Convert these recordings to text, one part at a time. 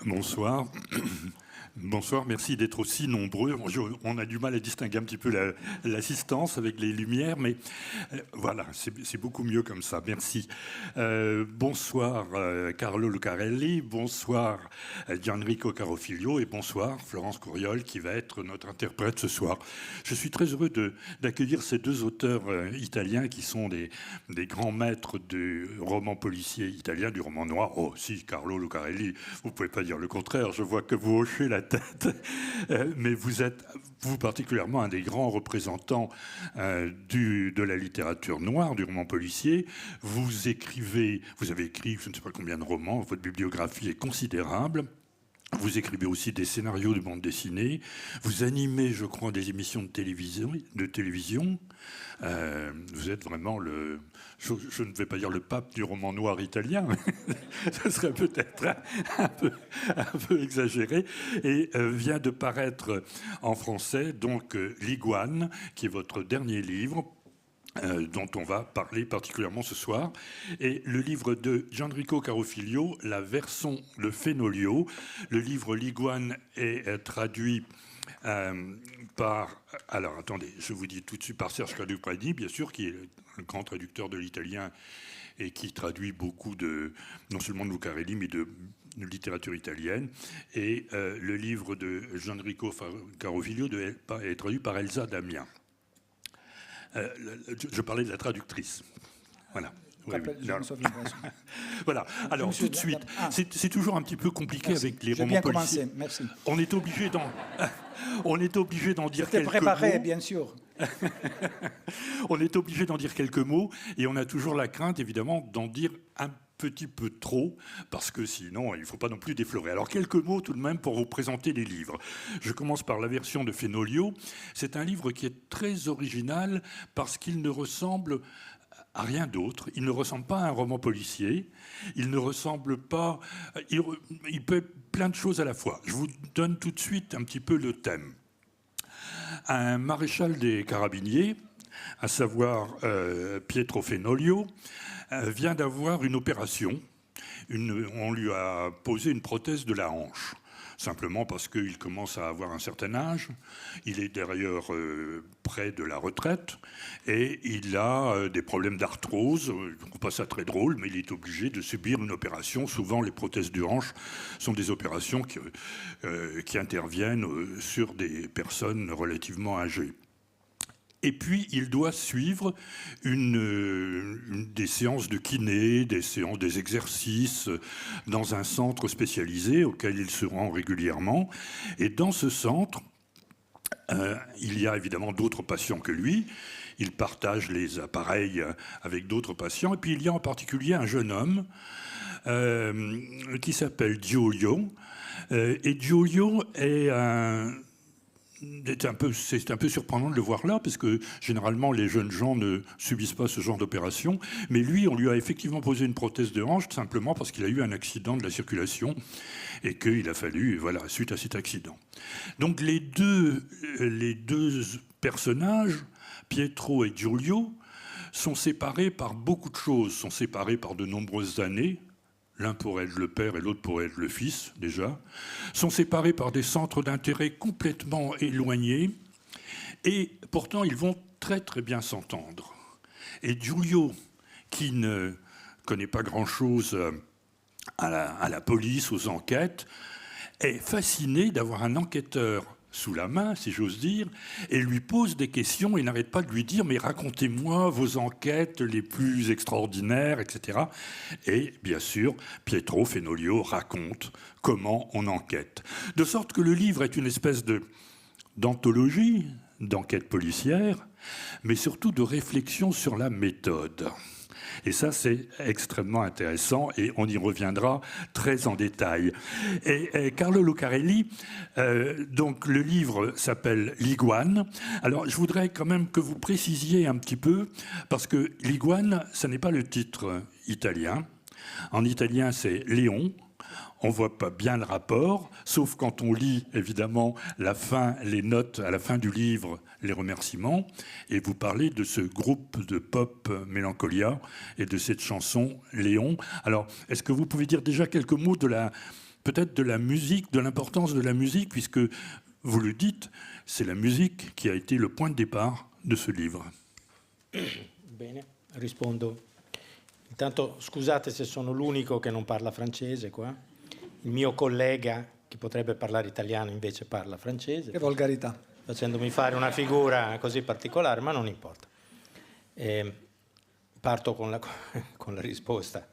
Bonsoir. Bonsoir, merci d'être aussi nombreux. On a du mal à distinguer un petit peu l'assistance avec les lumières, mais voilà, c'est beaucoup mieux comme ça. Merci. Bonsoir Carlo Lucarelli, bonsoir Gianrico Carofiglio et bonsoir Florence Couriol qui va être notre interprète ce soir. Je suis très heureux d'accueillir ces deux auteurs italiens qui sont des grands maîtres du roman policier italien, du roman noir. Oh si, Carlo Lucarelli, vous ne pouvez pas dire le contraire, je vois que vous hochez la tête, mais vous êtes, vous particulièrement, un des grands représentants de la littérature noire, du roman policier. Vous avez écrit je ne sais pas combien de romans, votre bibliographie est considérable. Vous écrivez aussi des scénarios de bande dessinée. Vous animez, je crois, des émissions de télévision. Vous êtes vraiment je ne vais pas dire le pape du roman noir italien, mais ce serait peut-être un peu exagéré. Et vient de paraître en français, donc, L'Iguane, qui est votre dernier livre, dont on va parler particulièrement ce soir. Et le livre de Gianrico Carofiglio, La Verson de Fenolio. Le livre L'Iguane est traduit par... Alors, attendez, je vous dis tout de suite par Serge Cadupradi, bien sûr, qui est le grand traducteur de l'italien et qui traduit beaucoup non seulement de Lucarelli, mais de littérature italienne. Et le livre de Gianrico Carofiglio est traduit par Elsa Damien. Je parlais de la traductrice. Voilà. Oui. Voilà. Alors, tout de suite, c'est toujours un petit peu compliqué avec les romans policiers. Merci. On est obligé d'en dire quelques mots. Préparé, bien sûr. On est obligé d'en dire quelques mots et on a toujours la crainte, évidemment, d'en dire un petit peu trop, parce que sinon, il ne faut pas non plus déflorer. Alors, quelques mots tout de même pour vous présenter les livres. Je commence par La Verson de Fenolio. C'est un livre qui est très original parce qu'il ne ressemble à rien d'autre. Il ne ressemble pas à un roman policier. Il ne ressemble pas... Il peut être plein de choses à la fois. Je vous donne tout de suite un petit peu le thème. Un maréchal des carabiniers, à savoir Pietro Fenolio, vient d'avoir une opération. On lui a posé une prothèse de la hanche, simplement parce qu'il commence à avoir un certain âge. Il est d'ailleurs près de la retraite et il a des problèmes d'arthrose. Je ne trouve pas ça très drôle, mais il est obligé de subir une opération. Souvent, les prothèses de hanche sont des opérations qui interviennent sur des personnes relativement âgées. Et puis, il doit suivre des séances de kiné, des exercices dans un centre spécialisé auquel il se rend régulièrement. Et dans ce centre, il y a évidemment d'autres patients que lui. Il partage les appareils avec d'autres patients. Et puis, il y a en particulier un jeune homme qui s'appelle Giulio. Et Giulio est c'est un peu surprenant de le voir là, parce que généralement les jeunes gens ne subissent pas ce genre d'opération. Mais lui, on lui a effectivement posé une prothèse de hanche, simplement parce qu'il a eu un accident de la circulation et qu'il a fallu, voilà, suite à cet accident. Donc les deux personnages, Pietro et Giulio, sont séparés par beaucoup de choses, sont séparés par de nombreuses années. L'un pourrait être le père et l'autre pourrait être le fils, déjà, sont séparés par des centres d'intérêt complètement éloignés, et pourtant ils vont très très bien s'entendre. Et Giulio, qui ne connaît pas grand-chose à la police, aux enquêtes, est fasciné d'avoir un enquêteur sous la main, si j'ose dire, et lui pose des questions et n'arrête pas de lui dire « mais racontez-moi vos enquêtes les plus extraordinaires, etc. » Et bien sûr, Pietro Fenolio raconte comment on enquête. De sorte que le livre est une espèce d'anthologie, d'enquête policière, mais surtout de réflexion sur la méthode. Et ça, c'est extrêmement intéressant et on y reviendra très en détail. Et Carlo Lucarelli, donc le livre s'appelle L'Iguane. Alors, je voudrais quand même que vous précisiez un petit peu, parce que L'Iguane, ça n'est pas le titre italien. En italien, c'est Léon. On ne voit pas bien le rapport, sauf quand on lit, évidemment, les notes à la fin du livre, les remerciements. Et vous parlez de ce groupe de pop Mélancolia et de cette chanson Léon. Alors, est-ce que vous pouvez dire déjà quelques mots de peut-être de la musique, de l'importance de la musique, puisque, vous le dites, c'est la musique qui a été le point de départ de ce livre. Bene, rispondo. Intanto scusate se sono l'unico che non parla francese qua. Il mio collega, che potrebbe parlare italiano, invece parla francese. Che volgarità. Facendomi fare una figura così particolare, ma non importa. Parto con la risposta.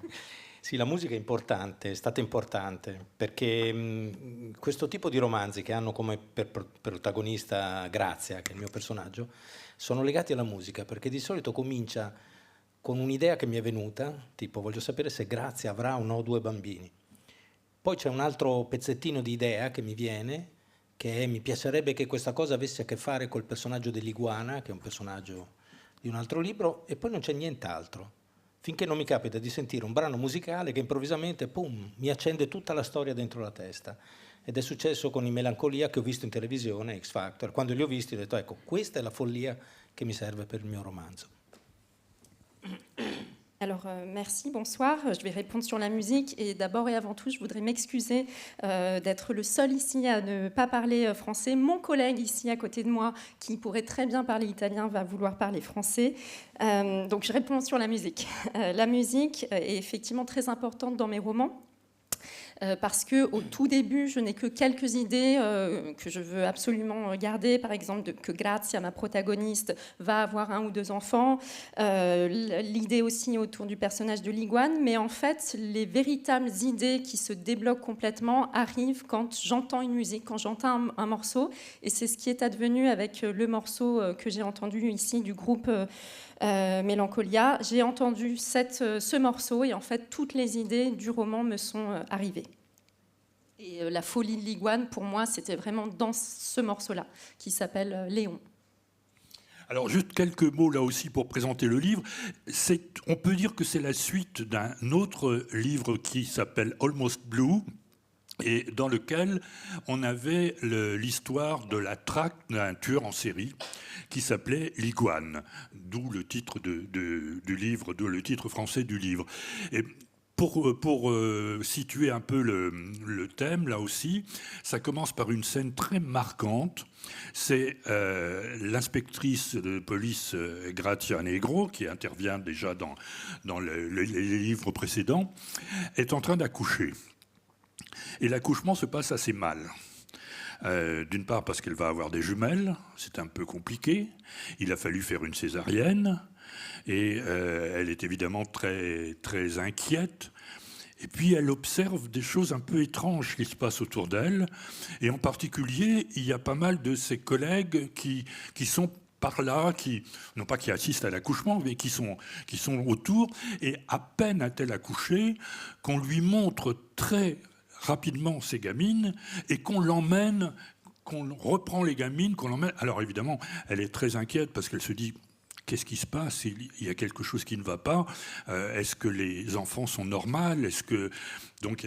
Sì, la musica è importante, è stata importante, perché questo tipo di romanzi che hanno come protagonista Grazia, che è il mio personaggio, sono legati alla musica, perché di solito comincia con un'idea che mi è venuta, tipo voglio sapere se Grazia avrà uno o due bambini. Poi c'è un altro pezzettino di idea che mi viene, che è, mi piacerebbe che questa cosa avesse a che fare col personaggio dell'iguana, che è un personaggio di un altro libro, e poi non c'è nient'altro. Finché non mi capita di sentire un brano musicale che improvvisamente, pum, mi accende tutta la storia dentro la testa. Ed è successo con i Melancolia che ho visto in televisione, X Factor. Quando li ho visti ho detto, ecco, questa è la follia che mi serve per il mio romanzo. Alors, merci, bonsoir. Je vais répondre sur la musique. Et d'abord et avant tout, je voudrais m'excuser d'être le seul ici à ne pas parler français. Mon collègue ici à côté de moi, qui pourrait très bien parler italien, va vouloir parler français. Donc, je réponds sur la musique. La musique est effectivement très importante dans mes romans. Parce qu'au tout début, je n'ai que quelques idées que je veux absolument garder. Par exemple, que Grazia, ma protagoniste, va avoir 1 ou 2 enfants. L'idée aussi autour du personnage de l'iguane. Mais en fait, les véritables idées qui se débloquent complètement arrivent quand j'entends une musique, quand j'entends un morceau. Et c'est ce qui est advenu avec le morceau que j'ai entendu ici du groupe Mélancolia. J'ai entendu ce morceau et en fait toutes les idées du roman me sont arrivées. Et la folie de l'iguane, pour moi, c'était vraiment dans ce morceau-là, qui s'appelle Léon. Alors, juste quelques mots là aussi pour présenter le livre. On peut dire que c'est la suite d'un autre livre qui s'appelle Almost Blue, et dans lequel on avait l'histoire de la traque d'un tueur en série qui s'appelait l'iguane, d'où le titre du livre, d'où le titre français du livre. Et pour situer un peu le thème, là aussi, ça commence par une scène très marquante. C'est l'inspectrice de police Grazia Negro, qui intervient déjà dans les livres précédents, est en train d'accoucher. Et l'accouchement se passe assez mal. D'une part parce qu'elle va avoir des jumelles, c'est un peu compliqué. Il a fallu faire une césarienne. Et elle est évidemment très, très inquiète. Et puis elle observe des choses un peu étranges qui se passent autour d'elle. Et en particulier, il y a pas mal de ses collègues qui sont par là, non pas qui assistent à l'accouchement, mais qui sont autour. Et à peine a-t-elle accouché qu'on lui montre très rapidement ces gamines et qu'on reprend les gamines, qu'on l'emmène. Alors évidemment, elle est très inquiète parce qu'elle se dit: qu'est-ce qui se passe? Il y a quelque chose qui ne va pas. Est-ce que les enfants sont normaux? Donc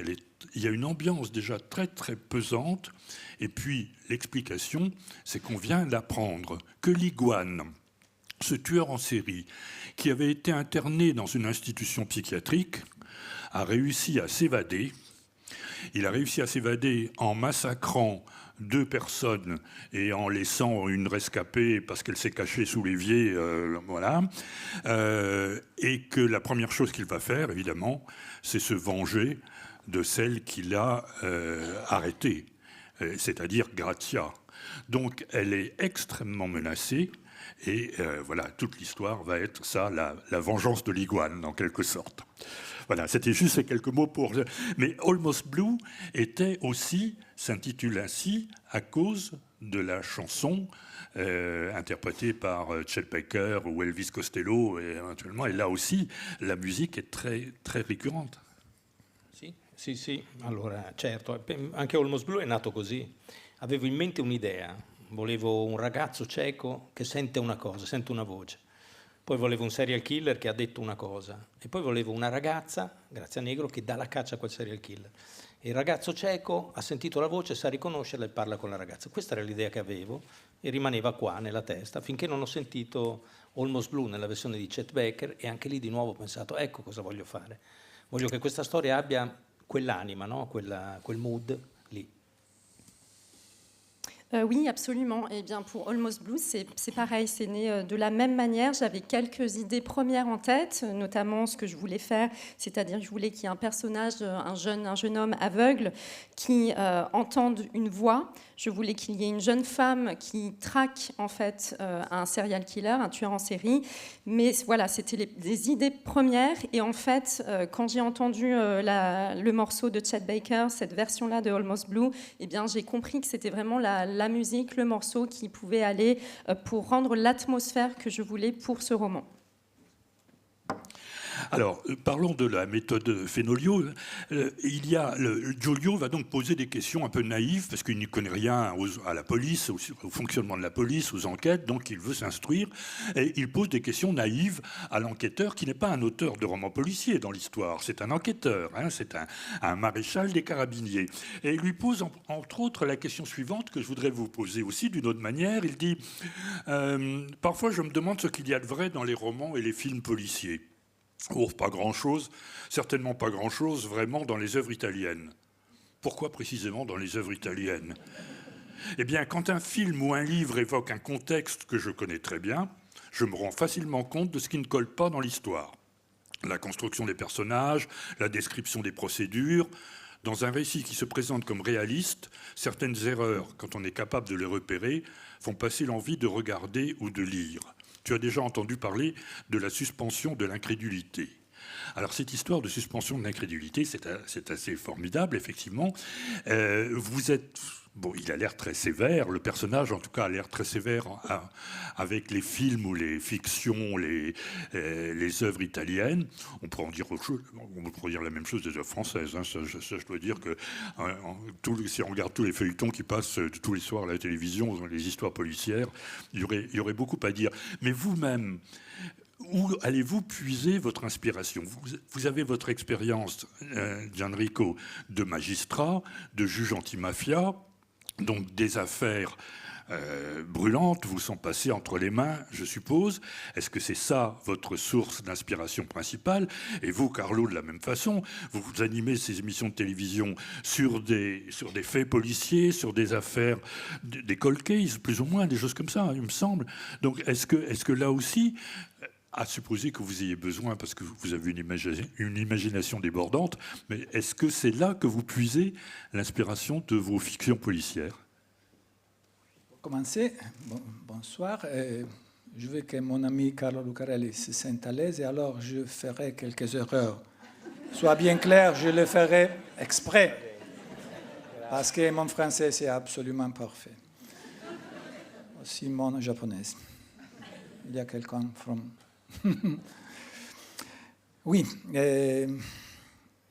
il y a une ambiance déjà très très pesante. Et puis l'explication, c'est qu'on vient d'apprendre que l'iguane, ce tueur en série, qui avait été interné dans une institution psychiatrique, a réussi à s'évader. Il a réussi à s'évader en massacrant 2 personnes et en laissant une rescapée parce qu'elle s'est cachée sous l'évier, voilà. Et que la première chose qu'il va faire, évidemment, c'est se venger de celle qu'il a arrêtée, c'est-à-dire Grazia. Donc elle est extrêmement menacée. Et voilà, toute l'histoire va être ça, la vengeance de l'iguane, en quelque sorte. Voilà, c'était juste ces quelques mots pour... Mais Almost Blue s'intitule ainsi à cause de la chanson interprétée par Chet Baker ou Elvis Costello, et éventuellement. Et là aussi, la musique est très, très récurrente. Sì. Allora, certo, anche Almost Blue è nato così. Avevo in mente un'idea. Volevo un ragazzo cieco che sente una cosa, sente una voce. Poi volevo un serial killer che ha detto una cosa. E poi volevo una ragazza, Grazia Negro, che dà la caccia a quel serial killer. E il ragazzo cieco ha sentito la voce, sa riconoscerla e parla con la ragazza. Questa era l'idea che avevo e rimaneva qua nella testa finché non ho sentito Almost Blue nella versione di Chet Baker, e anche lì di nuovo ho pensato: ecco cosa voglio fare. Voglio che questa storia abbia quell'anima, no? Quel mood lì. Oui, absolument. Eh bien, pour Almost Blue, c'est pareil, c'est né de la même manière. J'avais quelques idées premières en tête, notamment ce que je voulais faire, c'est-à-dire que je voulais qu'il y ait un personnage, un jeune homme aveugle qui entende une voix. Je voulais qu'il y ait une jeune femme qui traque en fait un serial killer, un tueur en série. Mais voilà, c'était des idées premières. Et en fait, quand j'ai entendu le morceau de Chet Baker, cette version-là de Almost Blue, eh bien, j'ai compris que c'était vraiment la musique, le morceau qui pouvait aller pour rendre l'atmosphère que je voulais pour ce roman. Alors, parlons de la méthode Fenoglio. Giulio va donc poser des questions un peu naïves, parce qu'il ne connaît rien à la police, au fonctionnement de la police, aux enquêtes, donc il veut s'instruire. Et il pose des questions naïves à l'enquêteur, qui n'est pas un auteur de roman policier dans l'histoire, c'est un enquêteur, hein, c'est un maréchal des carabiniers. Et il lui pose, entre autres, la question suivante, que je voudrais vous poser aussi d'une autre manière. Il dit « Parfois, je me demande ce qu'il y a de vrai dans les romans et les films policiers. » Oh, pas grand-chose, certainement pas grand-chose vraiment dans les œuvres italiennes. Pourquoi précisément dans les œuvres italiennes? Eh bien, quand un film ou un livre évoque un contexte que je connais très bien, je me rends facilement compte de ce qui ne colle pas dans l'histoire. La construction des personnages, la description des procédures. Dans un récit qui se présente comme réaliste, certaines erreurs, quand on est capable de les repérer, font passer l'envie de regarder ou de lire. Tu as déjà entendu parler de la suspension de l'incrédulité. Alors cette histoire de suspension de l'incrédulité, c'est assez formidable, effectivement. Vous êtes... Bon, il a l'air très sévère, le personnage en tout cas a l'air très sévère avec les films ou les fictions, les œuvres italiennes. On pourrait en dire autre chose, on pourrait dire la même chose des œuvres françaises. Hein. Ça, je dois dire que si on regarde tous les feuilletons qui passent tous les soirs à la télévision, les histoires policières, il y aurait beaucoup à dire. Mais vous-même, où allez-vous puiser votre inspiration? Vous avez votre expérience, Gianrico, de magistrat, de juge antimafia, donc des affaires brûlantes vous sont passées entre les mains, je suppose. Est-ce que c'est ça votre source d'inspiration principale? Et vous, Carlo, de la même façon, vous animez ces émissions de télévision sur des faits policiers, sur des affaires, des cold cases, plus ou moins, des choses comme ça, il me semble. Donc est-ce que là aussi, à supposer que vous ayez besoin, parce que vous avez une imagination débordante, mais est-ce que c'est là que vous puisez l'inspiration de vos fictions policières? Pour commencer, bonsoir. Je veux que mon ami Carlo Lucarelli se sente à l'aise et alors je ferai quelques erreurs. Sois bien clair, je le ferai exprès, parce que mon français c'est absolument parfait. Aussi mon japonais. Il y a quelqu'un from... Oui,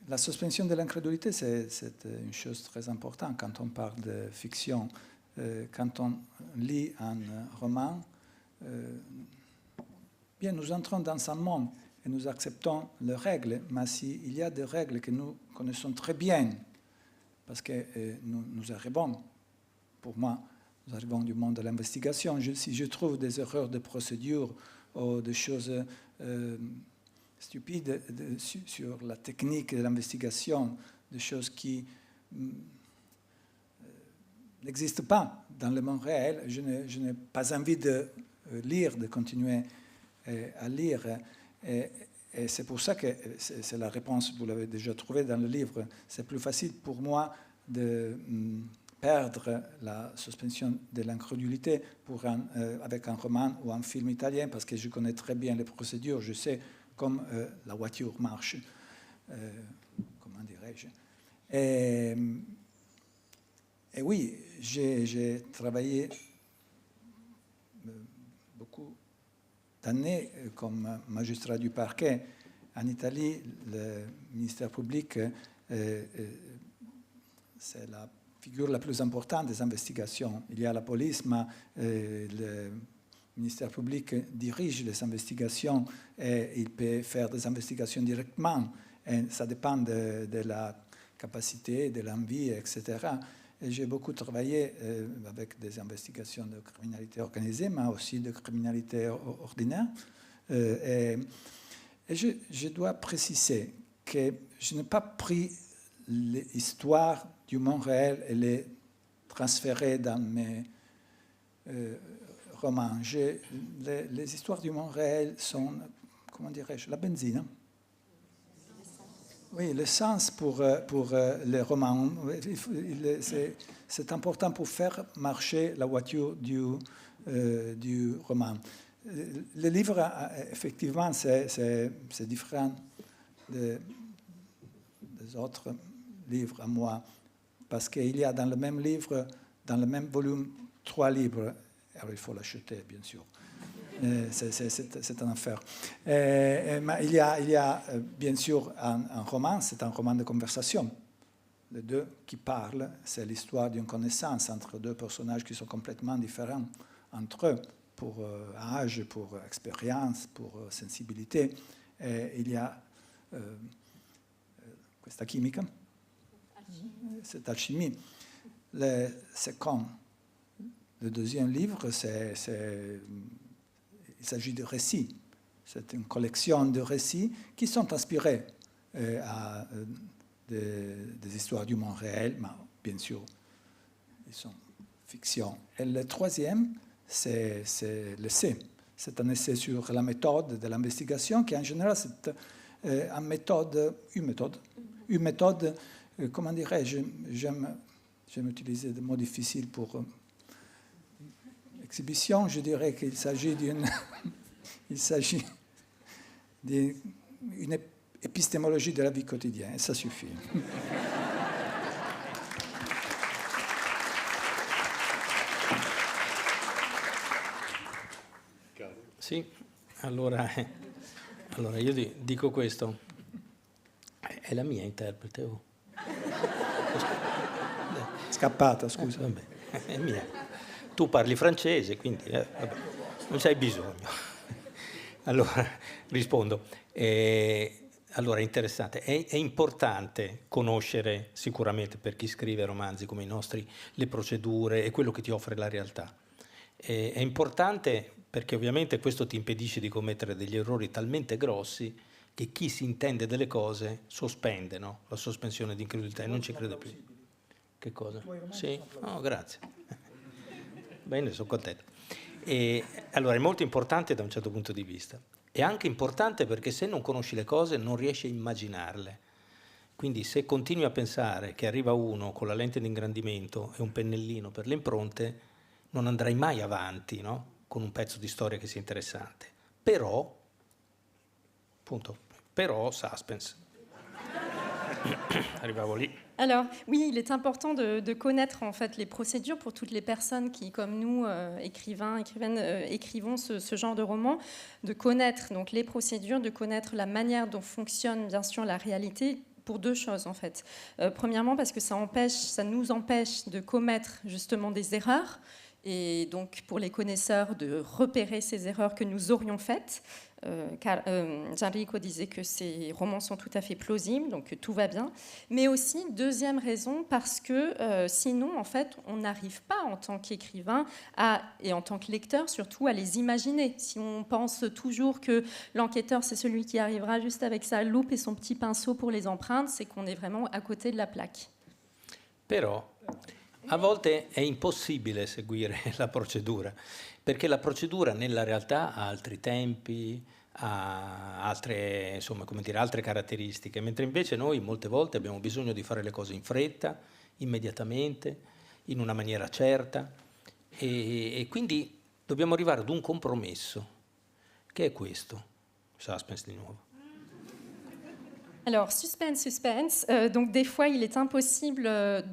la suspension de l'incrédulité, c'est une chose très importante quand on parle de fiction. Quand on lit un roman, bien, nous entrons dans un monde et nous acceptons les règles, mais s'il y a des règles que nous connaissons très bien, parce que nous arrivons, pour moi, nous arrivons du monde de l'investigation. Si je trouve des erreurs de procédure ou des choses stupides sur la technique de l'investigation, des choses qui n'existent pas dans le monde réel, je n'ai pas envie de lire, de continuer à lire. Et c'est pour ça que c'est la réponse, vous l'avez déjà trouvée dans le livre. C'est plus facile pour moi de perdre la suspension de l'incrédulité avec un roman ou un film italien, parce que je connais très bien les procédures, je sais comment la voiture marche, comment dirais-je. Et oui, j'ai travaillé beaucoup d'années comme magistrat du parquet. En Italie, le ministère public, c'est la figure la plus importante des investigations. Il y a la police, mais le ministère public dirige les investigations et il peut faire des investigations directement. Et ça dépend de la capacité, de l'envie, etc. Et j'ai beaucoup travaillé avec des investigations de criminalité organisée, mais aussi de criminalité ordinaire. Et je dois préciser que je n'ai pas pris l'histoire du monde réel, elle est transférée dans mes romans. Les histoires du monde réel sont, comment dirais-je, la benzine. Oui, l'essence pour les romans. C'est important pour faire marcher la voiture du roman. Le livre, effectivement, c'est différent des autres livres à moi, parce qu'il y a dans le même livre, dans le même volume, 3 livres. Alors il faut l'acheter, bien sûr. C'est un enfer. Mais il y a bien sûr un roman, c'est un roman de conversation. Les deux qui parlent, c'est l'histoire d'une connaissance entre deux personnages qui sont complètement différents entre eux, pour âge, pour expérience, pour sensibilité. Et il y a questa chimica, cette alchimie. C'est comme le deuxième livre, il s'agit de récits. C'est une collection de récits qui sont inspirés des histoires du monde réel, mais bien sûr, ils sont fiction. Et le troisième, c'est l'essai. C'est un essai sur la méthode de l'investigation, qui en général, c'est une méthode, comment dirais-je, j'aime utiliser des mots difficiles pour exhibition. Je dirais qu'il s'agit d'une épistémologie de la vie quotidienne, et ça suffit. Sì, allora io dico questo. È la mia interprete? Oh. Scappata, scusa. Vabbè, è mia. Tu parli francese, quindi vabbè, non c'hai bisogno. Allora, rispondo. Allora, è interessante. È importante conoscere sicuramente, per chi scrive romanzi come i nostri, le procedure e quello che ti offre la realtà. È importante perché ovviamente questo ti impedisce di commettere degli errori talmente grossi che chi si intende delle cose sospende, no? La sospensione di incredulità e non ci crede più. Che cosa? Sì? Oh, grazie. Bene, sono contento. Allora, è molto importante da un certo punto di vista. È anche importante perché se non conosci le cose non riesci a immaginarle. Quindi se continui a pensare che arriva uno con la lente di ingrandimento e un pennellino per le impronte, non andrai mai avanti, no? Con un pezzo di storia che sia interessante. Però, appunto, però suspense. Arrivavo lì. Alors oui, il est important de connaître en fait les procédures pour toutes les personnes qui, comme nous, écrivons ce genre de roman, de connaître donc les procédures, de connaître la manière dont fonctionne bien sûr la réalité. Pour 2 choses en fait. Premièrement parce que ça nous empêche de commettre justement des erreurs et donc pour les connaisseurs de repérer ces erreurs que nous aurions faites. Car Gianrico disait que ces romans sont tout à fait plausibles, donc tout va bien. Mais aussi, deuxième raison, parce que sinon, en fait, on n'arrive pas en tant qu'écrivain et en tant que lecteur surtout à les imaginer. Si on pense toujours que l'enquêteur, c'est celui qui arrivera juste avec sa loupe et son petit pinceau pour les empreintes, c'est qu'on est vraiment à côté de la plaque. Però a volte è impossibile seguire la procedura, perché la procedura nella realtà ha altri tempi, ha altre, insomma, come dire, altre caratteristiche, mentre invece noi molte volte abbiamo bisogno di fare le cose in fretta, immediatamente, in una maniera certa, e quindi dobbiamo arrivare ad un compromesso, che è questo, suspense di nuovo. Alors, suspense. Donc, des fois, il est impossible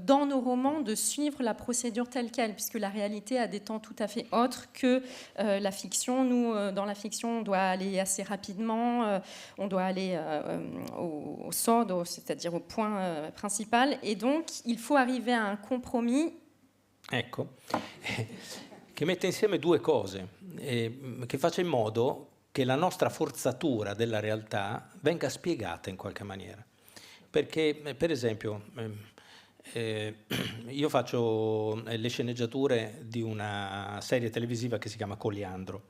dans nos romans de suivre la procédure telle qu'elle, puisque la réalité a des temps tout à fait autres que la fiction. Nous, dans la fiction, on doit aller assez rapidement, on doit aller au sodo, c'est-à-dire au point principal. Et donc, il faut arriver à un compromis. Ecco, che mette insieme 2 cose, che faccia in modo che la nostra forzatura della realtà venga spiegata in qualche maniera. Perché, per esempio, io faccio le sceneggiature di una serie televisiva che si chiama Coliandro,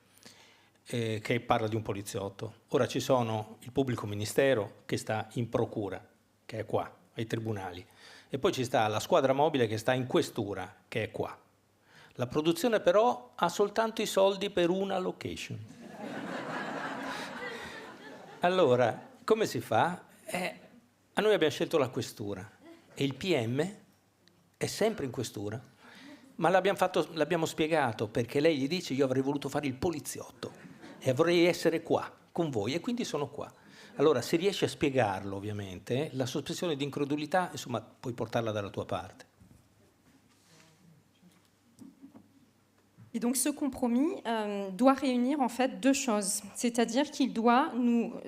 che parla di un poliziotto. Ora ci sono il pubblico ministero che sta in procura, che è qua, ai tribunali. E poi ci sta la squadra mobile che sta in questura, che è qua. La produzione però ha soltanto i soldi per una location. Allora, come si fa? A noi abbiamo scelto la questura e il PM è sempre in questura, ma l'abbiamo spiegato perché lei gli dice io avrei voluto fare il poliziotto e vorrei essere qua con voi e quindi sono qua. Allora, se riesci a spiegarlo, ovviamente, la sospensione di incredulità, insomma, puoi portarla dalla tua parte. Et donc ce compromis doit réunir en fait deux choses, c'est-à-dire qu'il doit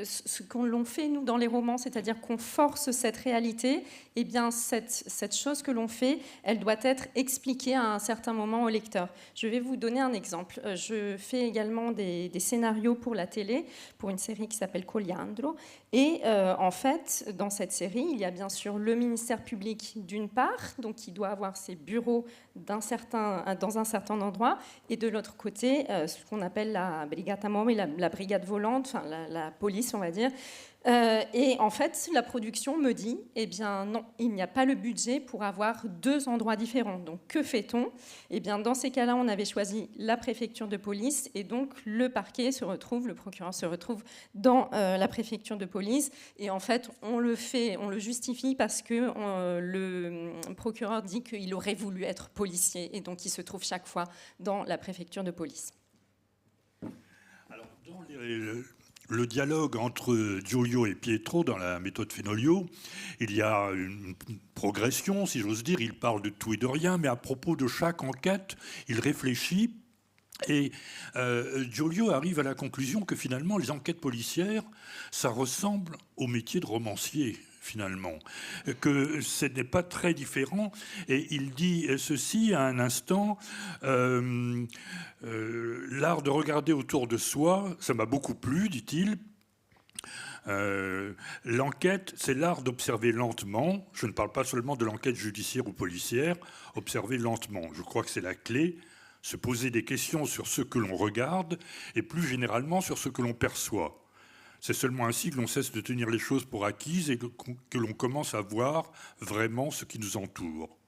ce qu'on l'on fait nous dans les romans, c'est-à-dire qu'on force cette réalité, et bien cette chose que l'on fait, elle doit être expliquée à un certain moment au lecteur. Je vais vous donner un exemple. Je fais également des scénarios pour la télé, pour une série qui s'appelle Coliandro, et en fait dans cette série il y a bien sûr le ministère public d'une part, donc qui doit avoir ses bureaux dans un certain endroit, et de l'autre côté, ce qu'on appelle la brigata mobile, la brigade volante, enfin la police, on va dire. Et en fait, la production me dit, eh bien non, il n'y a pas le budget pour avoir deux endroits différents. Donc que fait-on? Eh bien dans ces cas-là, on avait choisi la préfecture de police, et donc le parquet le procureur se retrouve dans la préfecture de police. Et en fait, on le justifie parce que le procureur dit qu'il aurait voulu être policier, et donc il se trouve chaque fois dans la préfecture de police. Alors, dans le dialogue entre Giulio et Pietro dans la méthode Fenoglio, il y a une progression, si j'ose dire. Il parle de tout et de rien, mais à propos de chaque enquête, il réfléchit. Et Giulio arrive à la conclusion que finalement, les enquêtes policières, ça ressemble au métier de romancier, finalement, que ce n'est pas très différent. Et il dit ceci à un instant, l'art de regarder autour de soi, ça m'a beaucoup plu, dit-il. L'enquête, c'est l'art d'observer lentement. Je ne parle pas seulement de l'enquête judiciaire ou policière, observer lentement. Je crois que c'est la clé, se poser des questions sur ce que l'on regarde et plus généralement sur ce que l'on perçoit. C'est seulement ainsi que l'on cesse de tenir les choses pour acquises et que l'on commence à voir vraiment ce qui nous entoure.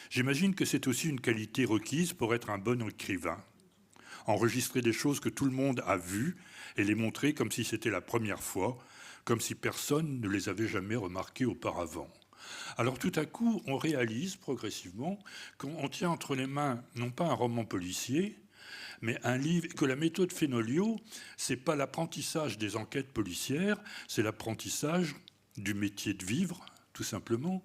J'imagine que c'est aussi une qualité requise pour être un bon écrivain. Enregistrer des choses que tout le monde a vues et les montrer comme si c'était la première fois, comme si personne ne les avait jamais remarquées auparavant. Alors tout à coup, on réalise progressivement qu'on tient entre les mains non pas un roman policier, mais un livre, que la méthode Fenoglio, c'est pas l'apprentissage des enquêtes policières, c'est l'apprentissage du métier de vivre, tout simplement,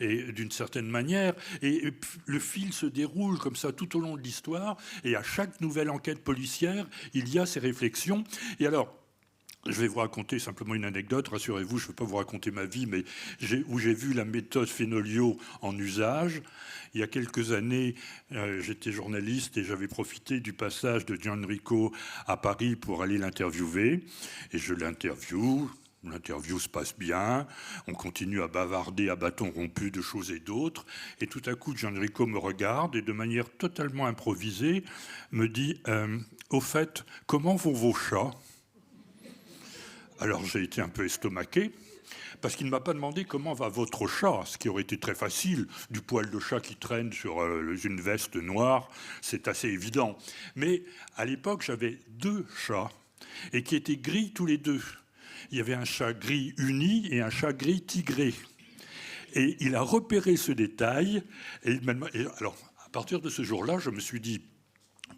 et d'une certaine manière. Et le fil se déroule comme ça tout au long de l'histoire, et à chaque nouvelle enquête policière, il y a ces réflexions. Et alors, je vais vous raconter simplement une anecdote, rassurez-vous, je ne vais pas vous raconter ma vie, mais où j'ai vu la méthode Fenoglio en usage. Il y a quelques années, j'étais journaliste et j'avais profité du passage de Gianrico à Paris pour aller l'interviewer. Et je l'interviewe. L'interview se passe bien, on continue à bavarder à bâton rompu de choses et d'autres, et tout à coup Gianrico me regarde et de manière totalement improvisée me dit « Au fait, comment vont vos chats ?» Alors j'ai été un peu estomaqué, parce qu'il ne m'a pas demandé comment va votre chat, ce qui aurait été très facile, du poil de chat qui traîne sur une veste noire, c'est assez évident. Mais à l'époque, j'avais 2 chats, et qui étaient gris tous les 2. Il y avait un chat gris uni et un chat gris tigré. Et il a repéré ce détail, et alors à partir de ce jour-là, je me suis dit,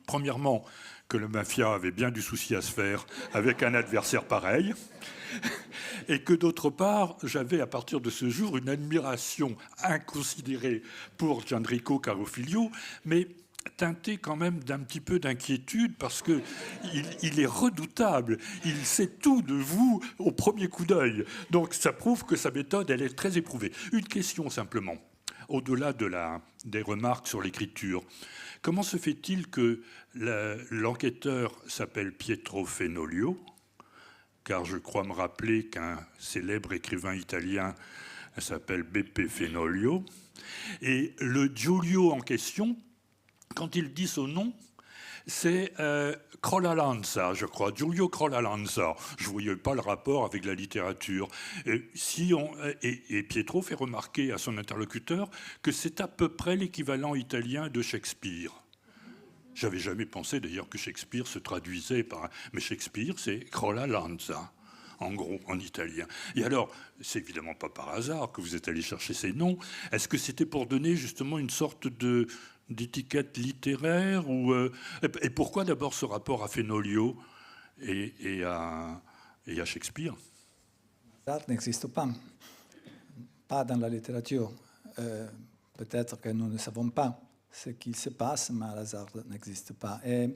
premièrement, que la mafia avait bien du souci à se faire avec un adversaire pareil, et que d'autre part, j'avais à partir de ce jour une admiration inconsidérée pour Gianrico Carofiglio, mais teintée quand même d'un petit peu d'inquiétude parce que il est redoutable, il sait tout de vous au premier coup d'œil. Donc ça prouve que sa méthode, elle est très éprouvée. Une question simplement, au-delà des remarques sur l'écriture. Comment se fait-il que l'enquêteur s'appelle Pietro Fenoglio, car je crois me rappeler qu'un célèbre écrivain italien s'appelle Beppe Fenoglio, et le Giulio en question, quand il dit son nom, C'est Crollalanza, je crois, Giulio Crollalanza. Je ne voyais pas le rapport avec la littérature. Et Pietro fait remarquer à son interlocuteur que c'est à peu près l'équivalent italien de Shakespeare. J'avais jamais pensé d'ailleurs que Shakespeare se traduisait par... Mais Shakespeare, c'est Crollalanza, en gros, en italien. Et alors, c'est évidemment pas par hasard que vous êtes allé chercher ces noms. Est-ce que c'était pour donner justement une sorte d'étiquette littéraire et pourquoi d'abord ce rapport à Fenolio et à Shakespeare? L'art n'existe pas dans la littérature. Peut-être que nous ne savons pas ce qui se passe, mais Lazare n'existe pas. Et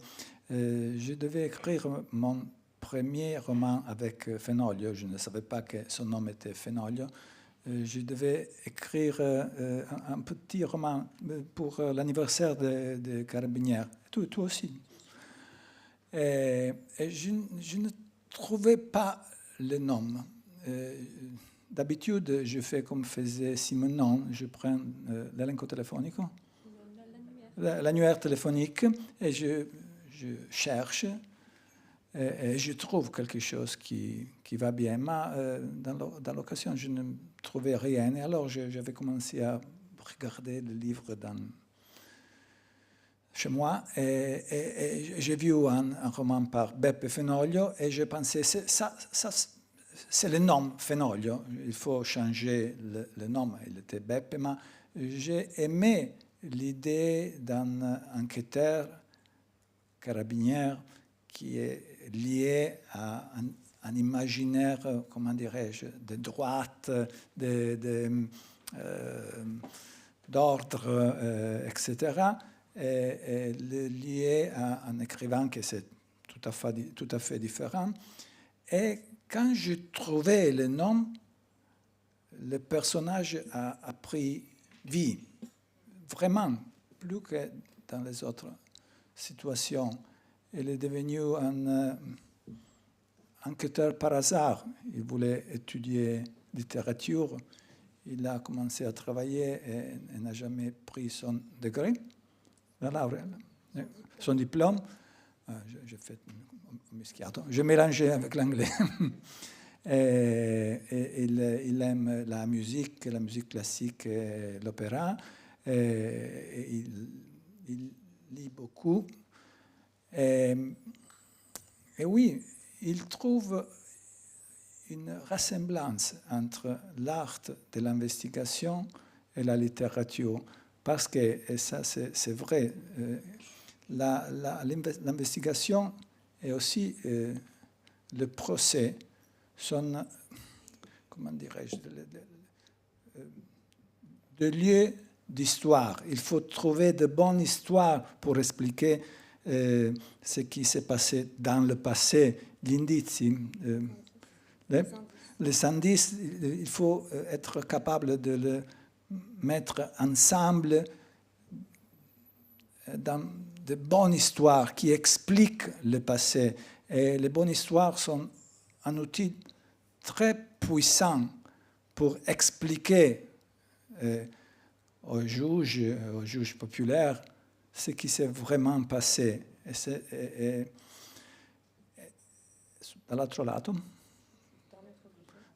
je devais écrire mon premier roman avec Fenolio. Je ne savais pas que son nom était Fenolio. Je devais écrire un petit roman pour l'anniversaire de Carabinieri. Toi aussi. Et je ne trouvais pas le nom. D'habitude, je fais comme faisait Simenon. Je prends l'elenco telefonico. L'annuaire téléphonique, et je cherche, et je trouve quelque chose qui va bien. Mais dans l'occasion, je ne trouvais rien. Et alors, j'avais commencé à regarder le livre chez moi, et j'ai vu un roman par Beppe Fenolio, et je pensais, c'est le nom Fenolio, il faut changer le nom, il était Beppe, mais j'ai aimé l'idée d'un enquêteur carabinier qui est lié à un imaginaire, comment dirais-je, de droite, d'ordre, etc., et lié à un écrivain qui c'est tout à fait différent. Et quand je trouvais le nom, le personnage a pris vie. Vraiment, plus que dans les autres situations. Il est devenu un enquêteur par hasard. Il voulait étudier littérature. Il a commencé à travailler et n'a jamais pris son degré, la lauréat, son diplôme. J'ai fait un mischiato. Je mélangeais avec l'anglais. Et il aime la musique classique et l'opéra. Et il lit beaucoup. Et oui, il trouve une ressemblance entre l'art de l'investigation et la littérature. Parce que, et ça c'est vrai, l'investigation et aussi le procès sont, comment dirais-je, de lieux d'histoire. Il faut trouver de bonnes histoires pour expliquer ce qui s'est passé dans le passé, l'indizi. Les indices, il faut être capable de les mettre ensemble dans de bonnes histoires qui expliquent le passé. Et les bonnes histoires sont un outil très puissant pour expliquer aux juges populaires ce qui s'est vraiment passé. Et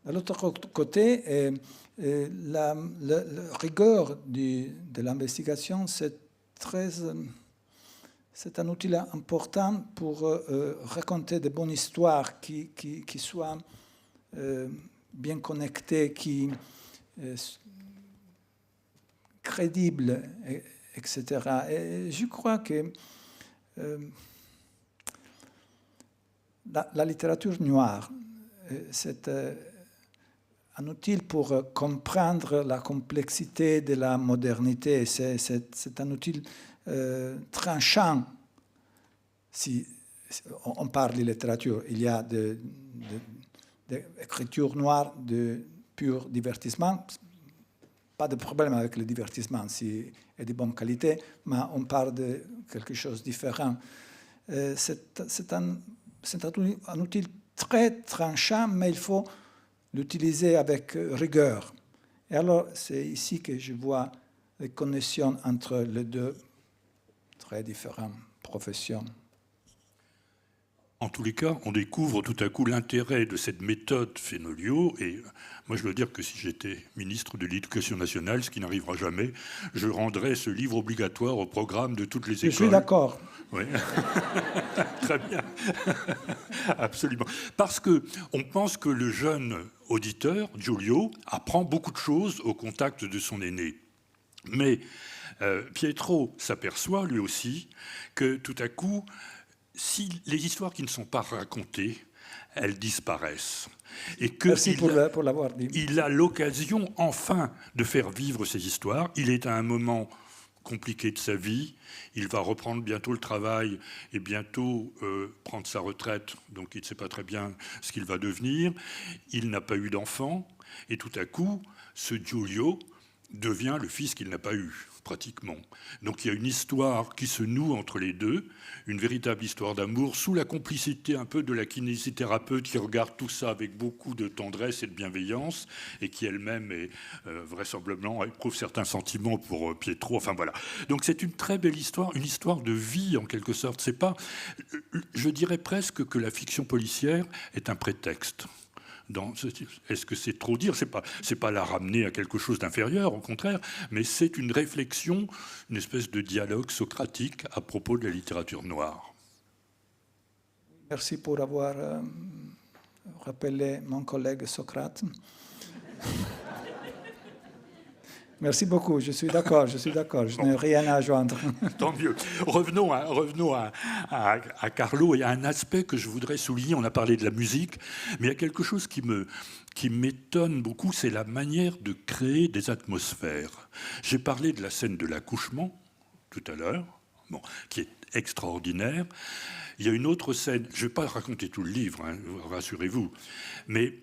de l'autre côté, la rigueur de l'investigation, c'est un outil important pour raconter de bonnes histoires qui soient bien connectées, qui crédibles, etc. Et je crois que la littérature noire, c'est un outil pour comprendre la complexité de la modernité. C'est un outil tranchant. Si on parle de littérature, il y a de l'écriture noire de pur divertissement. Pas de problème avec le divertissement, si est de bonne qualité, mais on parle de quelque chose de différent. C'est un outil très tranchant, mais il faut l'utiliser avec rigueur. Et alors, c'est ici que je vois les connexions entre les deux très différentes professions En tous les cas, on découvre tout à coup l'intérêt de cette méthode Fénolio. Et moi, je dois dire que si j'étais ministre de l'Éducation nationale, ce qui n'arrivera jamais, je rendrais ce livre obligatoire au programme de toutes les écoles. Je suis d'accord. Oui. Très bien. Absolument. Parce qu'on pense que le jeune auditeur, Giulio, apprend beaucoup de choses au contact de son aîné. Mais Pietro s'aperçoit, lui aussi, que tout à coup, si les histoires qui ne sont pas racontées, elles disparaissent. Et que Merci pour l'avoir dit. il a l'occasion, enfin, de faire vivre ces histoires. Il est à un moment compliqué de sa vie. Il va reprendre bientôt le travail et bientôt prendre sa retraite. Donc il ne sait pas très bien ce qu'il va devenir. Il n'a pas eu d'enfant. Et tout à coup, ce Giulio devient le fils qu'il n'a pas eu, pratiquement. Donc il y a une histoire qui se noue entre les deux, une véritable histoire d'amour, sous la complicité un peu de la kinésithérapeute qui regarde tout ça avec beaucoup de tendresse et de bienveillance, et qui elle-même est vraisemblablement éprouve certains sentiments pour Pietro. Enfin voilà. Donc c'est une très belle histoire, une histoire de vie en quelque sorte. C'est pas, je dirais presque que la fiction policière est un prétexte. Est-ce que c'est trop dire? C'est pas la ramener à quelque chose d'inférieur, au contraire, mais c'est une réflexion, une espèce de dialogue socratique à propos de la littérature noire. Merci pour avoir rappelé mon collègue Socrate. Merci beaucoup, je suis d'accord, je n'ai rien à joindre. Tant mieux. Revenons à Carlo. Il y a un aspect que je voudrais souligner, on a parlé de la musique, mais il y a quelque chose qui m'étonne beaucoup, c'est la manière de créer des atmosphères. J'ai parlé de la scène de l'accouchement, tout à l'heure, qui est extraordinaire. Il y a une autre scène, je ne vais pas raconter tout le livre, hein, rassurez-vous, mais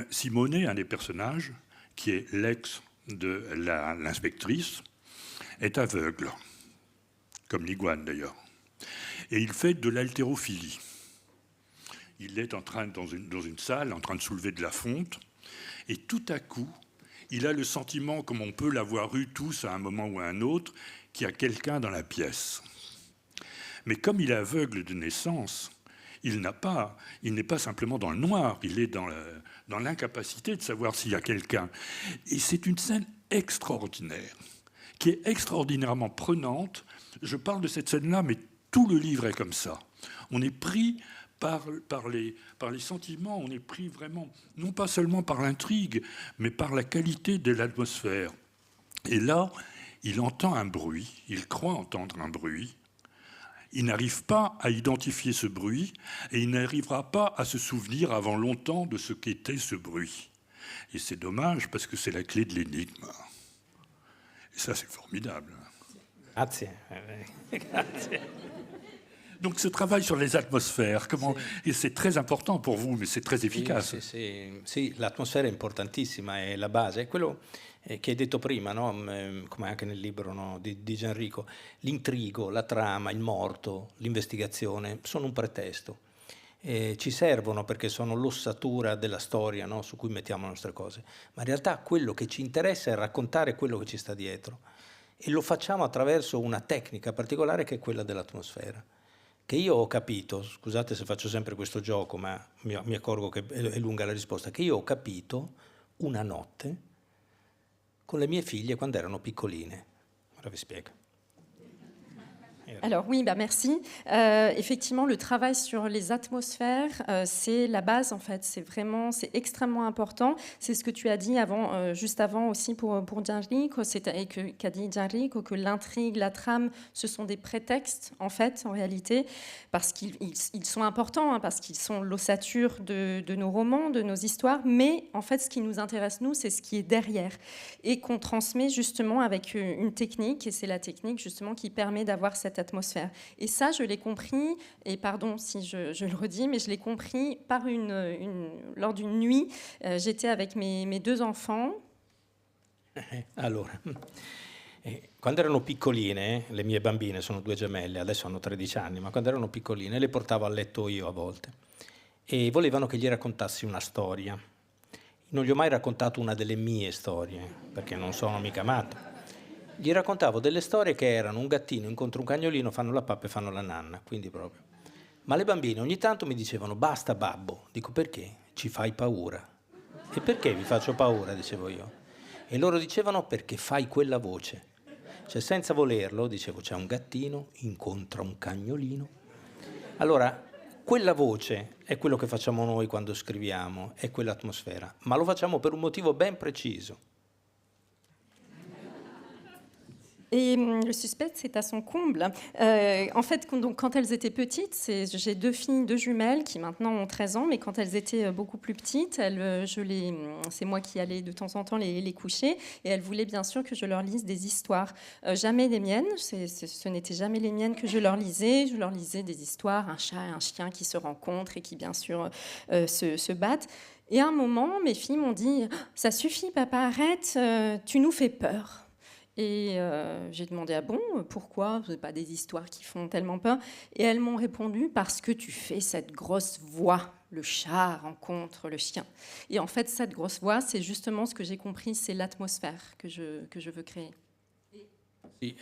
Simone, un des personnages, qui est l'ex de l'inspectrice, est aveugle, comme l'iguane d'ailleurs. Et il fait de l'haltérophilie. Il est dans une salle, en train de soulever de la fonte, et tout à coup, il a le sentiment, comme on peut l'avoir eu tous à un moment ou à un autre, qu'il y a quelqu'un dans la pièce. Mais comme il est aveugle de naissance, il n'est pas simplement dans le noir, il est dans l'incapacité de savoir s'il y a quelqu'un. Et c'est une scène extraordinaire, qui est extraordinairement prenante. Je parle de cette scène-là, mais tout le livre est comme ça. On est pris par les sentiments, on est pris vraiment, non pas seulement par l'intrigue, mais par la qualité de l'atmosphère. Et là, il entend un bruit, il croit entendre un bruit. Il n'arrive pas à identifier ce bruit et il n'arrivera pas à se souvenir avant longtemps de ce qu'était ce bruit. Et c'est dommage parce que c'est la clé de l'énigme. Et ça, c'est formidable. Grazie. Grazie. Donc ce travail sur les atmosphères, et c'est très important pour vous, mais c'est très efficace. Sì, l'atmosfera è importantissima, è la base. È quello che hai detto prima, no? Come anche nel libro, no? di Gianrico. L'intrigo, la trama, il morto, l'investigazione sono un pretesto. Ci servono perché sono l'ossatura della storia, no? Su cui mettiamo le nostre cose. Ma in realtà quello che ci interessa è raccontare quello che ci sta dietro. E lo facciamo attraverso una tecnica particolare che è quella dell'atmosfera. Che io ho capito, scusate se faccio sempre questo gioco, ma mi accorgo che è lunga la risposta, che io ho capito una notte con le mie figlie quando erano piccoline. Ora vi spiego. Alors oui, merci. Effectivement, le travail sur les atmosphères, c'est la base en fait. C'est extrêmement important. C'est ce que tu as dit avant, juste avant aussi pour Gianrico, qu'a dit Gianrico, que l'intrigue, la trame, ce sont des prétextes en fait, en réalité, parce qu'ils sont importants, hein, parce qu'ils sont l'ossature de nos romans, de nos histoires. Mais en fait, ce qui nous intéresse nous, c'est ce qui est derrière et qu'on transmet justement avec une technique. Et c'est la technique justement qui permet d'avoir cette atmosphère. Et ça, je l'ai compris, et pardon si je le redis, mais je l'ai compris lors d'une nuit. J'étais avec mes deux enfants. Allora, quando erano piccoline, le mie bambine sono 2 gemelle, adesso hanno 13 anni, ma quando erano piccoline le portavo a letto io a volte e volevano che gli raccontassi una storia. Non gli ho mai raccontato una delle mie storie, perché non sono mica matto. Gli raccontavo delle storie che erano un gattino incontra un cagnolino, fanno la pappa e fanno la nanna, quindi proprio. Ma le bambine ogni tanto mi dicevano basta babbo, dico perché? Ci fai paura. E perché vi faccio paura, dicevo io. E loro dicevano perché fai quella voce. Cioè senza volerlo, dicevo c'è un gattino, incontra un cagnolino. Allora, quella voce è quello che facciamo noi quando scriviamo, è quell'atmosfera, ma lo facciamo per un motivo ben preciso. Et le suspense est à son comble. En fait, quand elles étaient petites, j'ai 2 filles, 2 jumelles qui maintenant ont 13 ans, mais quand elles étaient beaucoup plus petites, c'est moi qui allais de temps en temps les coucher, et elles voulaient bien sûr que je leur lise des histoires. Jamais les miennes, ce n'était jamais les miennes que je leur lisais des histoires, un chat et un chien qui se rencontrent et qui bien sûr se battent. Et à un moment, mes filles m'ont dit « Ça suffit papa, arrête, tu nous fais peur ». Et j'ai demandé « Ah bon, pourquoi ? Ce n'est pas des histoires qui font tellement peur ?» Et elles m'ont répondu « Parce que tu fais cette grosse voix, le chat rencontre le chien. » Et en fait, cette grosse voix, c'est justement ce que j'ai compris, c'est l'atmosphère que je veux créer. Sì,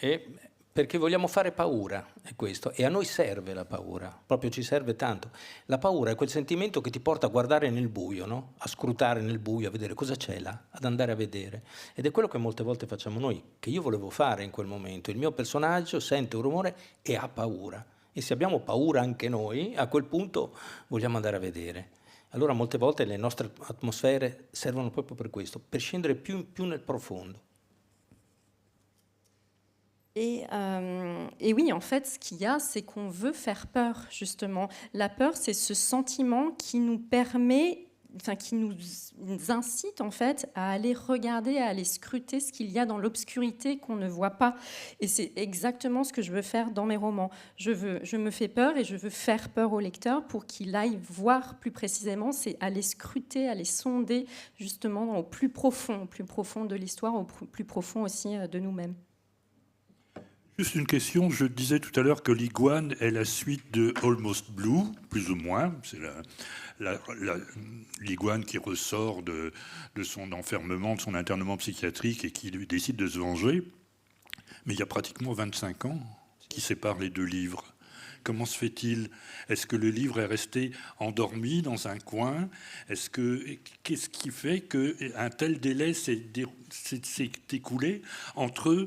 perché vogliamo fare paura, è questo, e a noi serve la paura, proprio ci serve tanto. La paura è quel sentimento che ti porta a guardare nel buio, no? A scrutare nel buio, a vedere cosa c'è là, ad andare a vedere. Ed è quello che molte volte facciamo noi, che io volevo fare in quel momento. Il mio personaggio sente un rumore e ha paura. E se abbiamo paura anche noi, a quel punto vogliamo andare a vedere. Allora molte volte le nostre atmosfere servono proprio per questo, per scendere più nel profondo. Et oui, en fait, ce qu'il y a, c'est qu'on veut faire peur, justement. La peur, c'est ce sentiment qui nous permet, qui nous incite, en fait, à aller regarder, à aller scruter ce qu'il y a dans l'obscurité qu'on ne voit pas. Et c'est exactement ce que je veux faire dans mes romans. Je me fais peur et je veux faire peur au lecteur pour qu'il aille voir plus précisément, c'est aller scruter, aller sonder, justement, au plus profond de l'histoire, au plus profond aussi de nous-mêmes. Juste une question, je disais tout à l'heure que l'Iguane est la suite de Almost Blue, plus ou moins. C'est l'Iguane qui ressort de son enfermement, de son internement psychiatrique et qui décide de se venger. Mais il y a pratiquement 25 ans qui séparent les 2 livres. Comment se fait-il ? Est-ce que le livre est resté endormi dans un coin ? Qu'est-ce qui fait qu'un tel délai s'est écoulé entre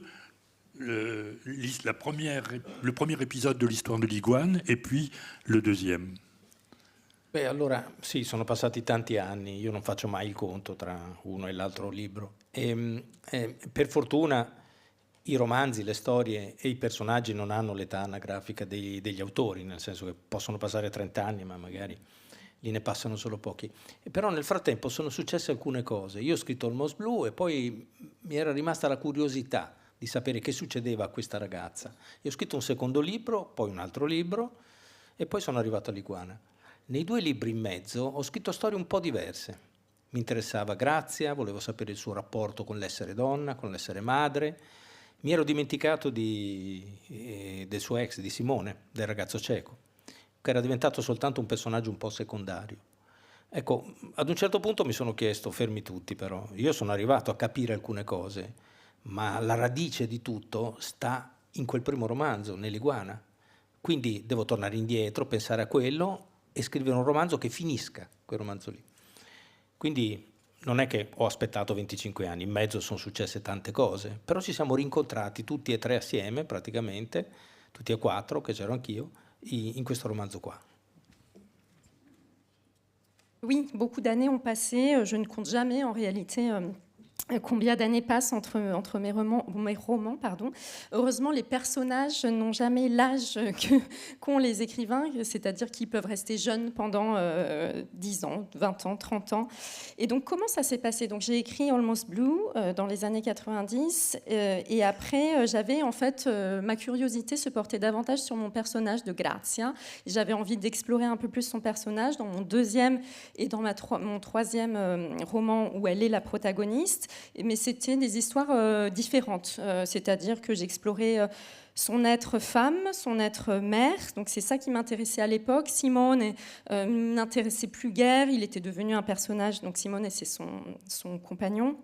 le premier épisode de l'histoire de l'Iguane e puis le deuxième? Beh, allora sì, sono passati tanti anni, io non faccio mai il conto tra uno e l'altro libro. Per fortuna i romanzi, le storie e i personaggi non hanno l'età anagrafica degli autori, nel senso che possono passare 30 anni, ma magari ne passano solo pochi. Però nel frattempo sono successe alcune cose. Io ho scritto Almost Blue e poi mi era rimasta la curiosità di sapere che succedeva a questa ragazza. Io ho scritto un secondo libro, poi un altro libro e poi sono arrivato all'Iguana. Nei 2 libri in mezzo ho scritto storie un po' diverse. Mi interessava Grazia, volevo sapere il suo rapporto con l'essere donna, con l'essere madre. Mi ero dimenticato del suo ex, di Simone, del ragazzo cieco, che era diventato soltanto un personaggio un po' secondario. Ecco, ad un certo punto mi sono chiesto, fermi tutti però, io sono arrivato a capire alcune cose, ma la radice di tutto sta in quel primo romanzo, nell'Iguana. Quindi devo tornare indietro, pensare a quello e scrivere un romanzo che finisca quel romanzo lì. Quindi non è che ho aspettato 25 anni, in mezzo sono successe tante cose, però ci siamo rincontrati tutti e 3 assieme praticamente, tutti e 4, che c'ero anch'io, in questo romanzo qua. Oui, beaucoup d'années ont passé, je ne compte jamais en réalité combien d'années passent entre mes romans, pardon. Heureusement, les personnages n'ont jamais l'âge qu'ont les écrivains, c'est-à-dire qu'ils peuvent rester jeunes pendant 10 ans, 20 ans, 30 ans. Et donc, comment ça s'est passé ? Donc, j'ai écrit Almost Blue dans les années 90, et après, j'avais en fait, ma curiosité se portait davantage sur mon personnage de Grazia. J'avais envie d'explorer un peu plus son personnage dans mon 2e et dans mon 3e roman où elle est la protagoniste. Mais c'était des histoires différentes, c'est-à-dire que j'explorais son être femme, son être mère, donc c'est ça qui m'intéressait à l'époque. Simone n'intéressait plus guère, il était devenu un personnage, donc Simone c'est son compagnon.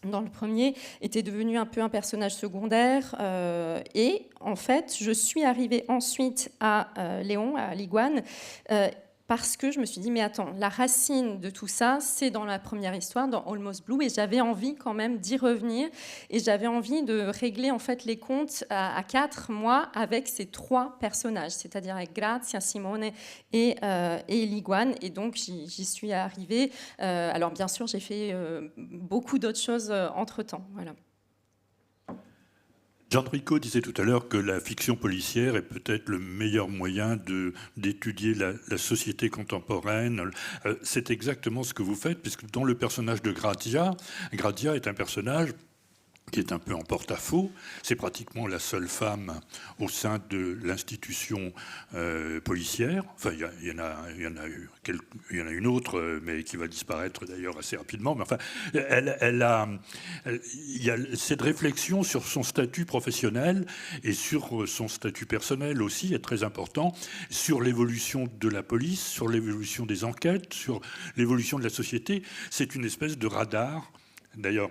dans le premier, était devenu un peu un personnage secondaire. Et en fait, je suis arrivée ensuite à Léon, à l'Iguane, parce que je me suis dit, mais attends, la racine de tout ça, c'est dans la première histoire, dans Almost Blue, et j'avais envie quand même d'y revenir, et j'avais envie de régler en fait les comptes à 4 mois avec ces 3 personnages, c'est-à-dire avec Grazia, Simone et l'Iguane, et donc j'y suis arrivée. Alors bien sûr, j'ai fait beaucoup d'autres choses entre-temps, voilà. Gianrico disait tout à l'heure que la fiction policière est peut-être le meilleur moyen d'étudier la société contemporaine. C'est exactement ce que vous faites, puisque dans le personnage de Grazia est un personnage qui est un peu en porte-à-faux. C'est pratiquement la seule femme au sein de l'institution policière. Enfin, il y en a une autre, mais qui va disparaître d'ailleurs assez rapidement. Mais enfin, il y a cette réflexion sur son statut professionnel et sur son statut personnel aussi est très important, sur l'évolution de la police, sur l'évolution des enquêtes, sur l'évolution de la société. C'est une espèce de radar. D'ailleurs,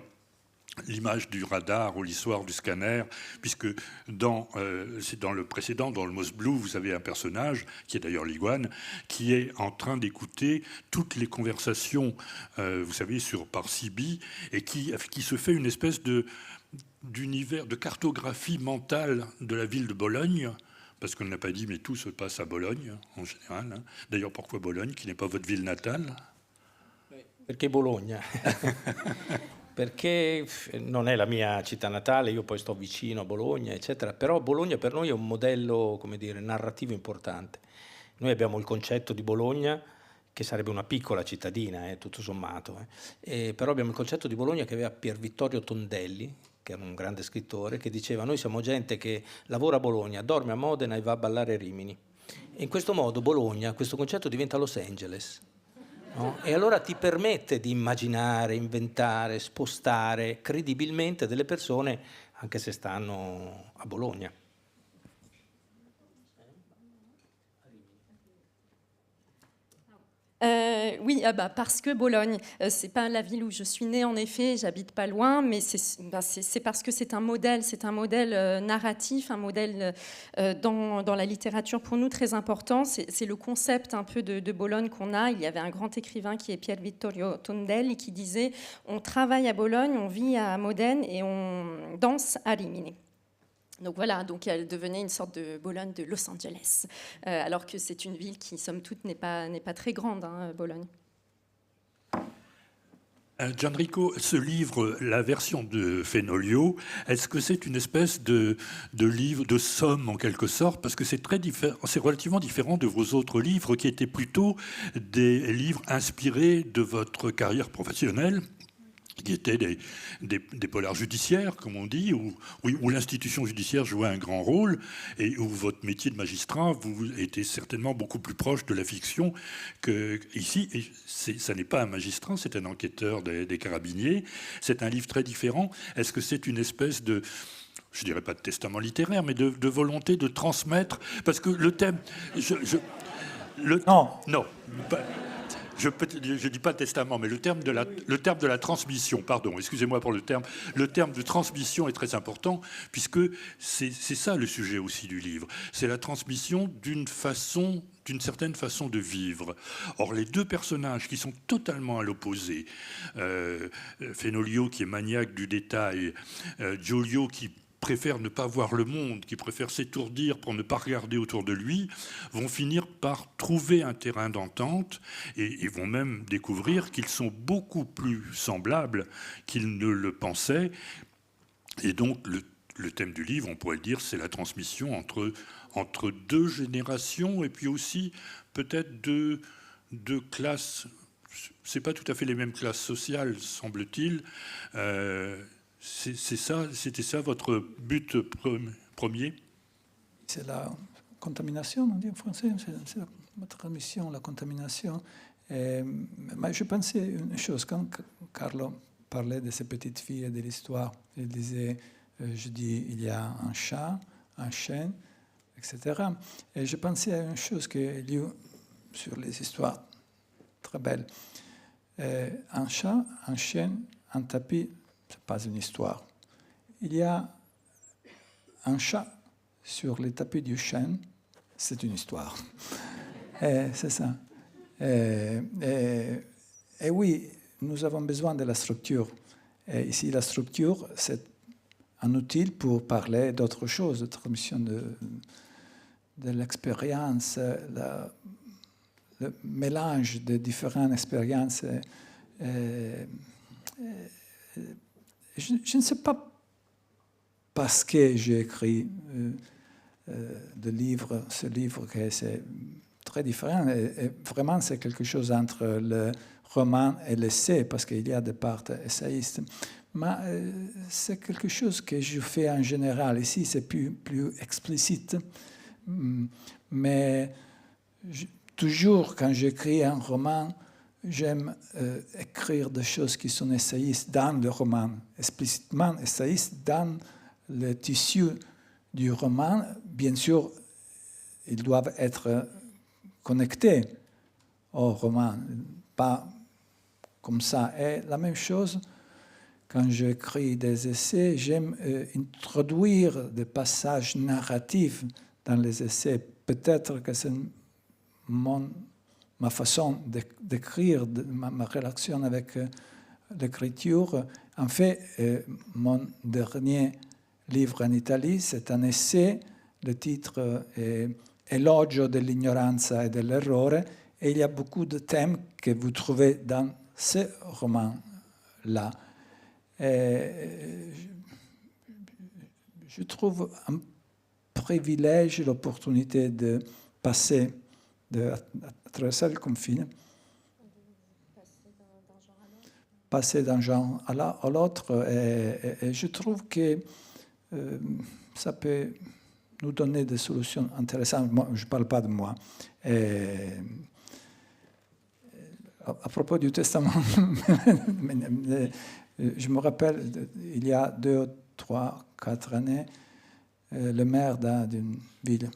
l'image du radar ou l'histoire du scanner, puisque c'est dans le précédent, dans Almost Blue, vous avez un personnage, qui est d'ailleurs l'Iguane, qui est en train d'écouter toutes les conversations, vous savez, par CB, et qui se fait une espèce d'univers, de cartographie mentale de la ville de Bologne, parce qu'on n'a pas dit, mais tout se passe à Bologne, en général. Hein. D'ailleurs, pourquoi Bologne, qui n'est pas votre ville natale? Perché Bologna? Perché non è la mia città natale, io poi sto vicino a Bologna, eccetera, però Bologna per noi è un modello, come dire, narrativo importante. Noi abbiamo il concetto di Bologna, che sarebbe una piccola cittadina, tutto sommato, però abbiamo il concetto di Bologna che aveva Pier Vittorio Tondelli, che era un grande scrittore, che diceva: noi siamo gente che lavora a Bologna, dorme a Modena e va a ballare a Rimini. E in questo modo Bologna, questo concetto diventa Los Angeles. No? E allora ti permette di immaginare, inventare, spostare credibilmente delle persone anche se stanno a Bologna. Oui, parce que Bologne, c'est pas la ville où je suis née en effet, j'habite pas loin, mais c'est parce que c'est un modèle narratif, un modèle dans la littérature pour nous très important. C'est le concept un peu de Bologne qu'on a. Il y avait un grand écrivain qui est Pier Vittorio Tondelli qui disait: on travaille à Bologne, on vit à Modène et on danse à Rimini. Donc voilà, donc elle devenait une sorte de Bologne de Los Angeles, alors que c'est une ville qui, somme toute, n'est pas très grande, hein, Bologne. Gianrico, ce livre, la version de Fenolio, est-ce que c'est une espèce de livre, de somme en quelque sorte? Parce que c'est relativement différent de vos autres livres qui étaient plutôt des livres inspirés de votre carrière professionnelle, qui étaient des polars judiciaires, comme on dit, où l'institution judiciaire jouait un grand rôle, et où votre métier de magistrat, vous était certainement beaucoup plus proche de la fiction qu'ici. Et ça n'est pas un magistrat, c'est un enquêteur des carabiniers. C'est un livre très différent. Est-ce que c'est une espèce de... je dirais pas de testament littéraire, mais de volonté de transmettre? Parce que le thème... Non. Je ne dis pas testament, mais le terme de la transmission, pardon, excusez-moi pour le terme de transmission est très important, puisque c'est ça le sujet aussi du livre. C'est la transmission d'une certaine façon de vivre. Or, les deux personnages qui sont totalement à l'opposé, Fenolio qui est maniaque du détail, Giulio qui préfère ne pas voir le monde, qui préfère s'étourdir pour ne pas regarder autour de lui, vont finir par trouver un terrain d'entente et vont même découvrir qu'ils sont beaucoup plus semblables qu'ils ne le pensaient. Et donc, le thème du livre, on pourrait le dire, c'est la transmission entre deux générations et puis aussi peut-être deux classes. C'est pas tout à fait les mêmes classes sociales, semble-t-il. C'était ça votre but premier? C'est la contamination, on dit en français, c'est votre mission, la contamination. Mais je pensais une chose, quand Carlo parlait de ces petites filles et de l'histoire, il disait, il y a un chat, un chien, etc. Et je pensais à une chose qu'il y a sur les histoires très belles. Un chat, un chien, un tapis, ce n'est pas une histoire. Il y a un chat sur les tapis du chêne, c'est une histoire. C'est ça. Et oui, nous avons besoin de la structure. Et ici, la structure, c'est un outil pour parler d'autre chose, de transmission de l'expérience, le mélange de différentes expériences. Je ne sais pas parce que j'ai écrit ce livre, que c'est très différent. Et vraiment, c'est quelque chose entre le roman et l'essai, parce qu'il y a des parts essayistes. Mais c'est quelque chose que je fais en général. Ici, c'est plus explicite. Mais toujours, quand j'écris un roman, j'aime écrire des choses qui sont essayistes dans le roman, explicitement essayistes dans le tissu du roman. Bien sûr, ils doivent être connectés au roman, pas comme ça. Et la même chose, quand j'écris des essais, j'aime introduire des passages narratifs dans les essais. Peut-être que c'est ma façon d'écrire, ma relation avec l'écriture. En fait, mon dernier livre en Italie, c'est un essai. Le titre est Elogio dell'ignoranza e dell'errore. Et il y a beaucoup de thèmes que vous trouvez dans ce roman-là. Je trouve un privilège l'opportunité de passer, de traverser le confine, passer d'un genre à l'autre. Et je trouve que ça peut nous donner des solutions intéressantes. Moi, je ne parle pas de moi. À propos du testament, je me rappelle, il y a 2, 3, 4 années, le maire d'une ville,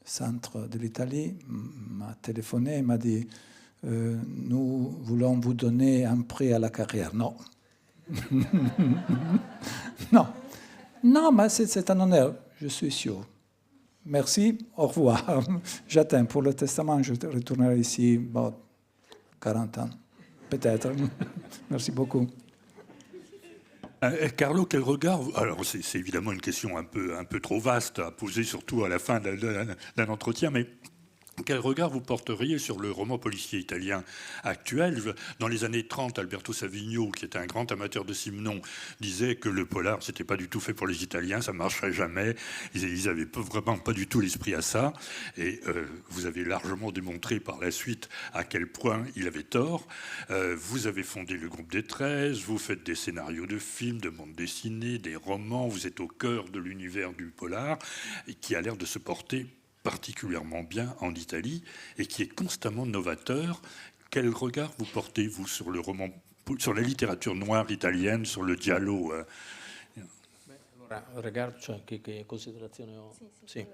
centre de l'Italie, m'a téléphoné et m'a dit « Nous voulons vous donner un prix à la carrière. » Non. Non. Non, mais c'est un honneur, je suis sûr. Merci, au revoir. J'attends. Pour le testament, je retournerai ici 40 ans, peut-être. Merci beaucoup. Carlo, quel regard... Alors, c'est évidemment une question un peu trop vaste à poser, surtout à la fin d'un entretien, mais quel regard vous porteriez sur le roman policier italien actuel ? Dans les années 30, Alberto Savigno, qui était un grand amateur de Simenon, disait que le polar, c'était pas du tout fait pour les Italiens, ça marcherait jamais. Ils avaient vraiment pas du tout l'esprit à ça. Et vous avez largement démontré par la suite à quel point il avait tort. Vous avez fondé le groupe des 13, vous faites des scénarios de films, de bandes dessinées, des romans, vous êtes au cœur de l'univers du polar, et qui a l'air de se porter particulièrement bien en Italie et qui est constamment novateur. Quel regard vous portez, vous, sur le roman, sur la littérature noire italienne, sur le giallo Allora, ragazzo, cioè, che considerazione ho? Sì.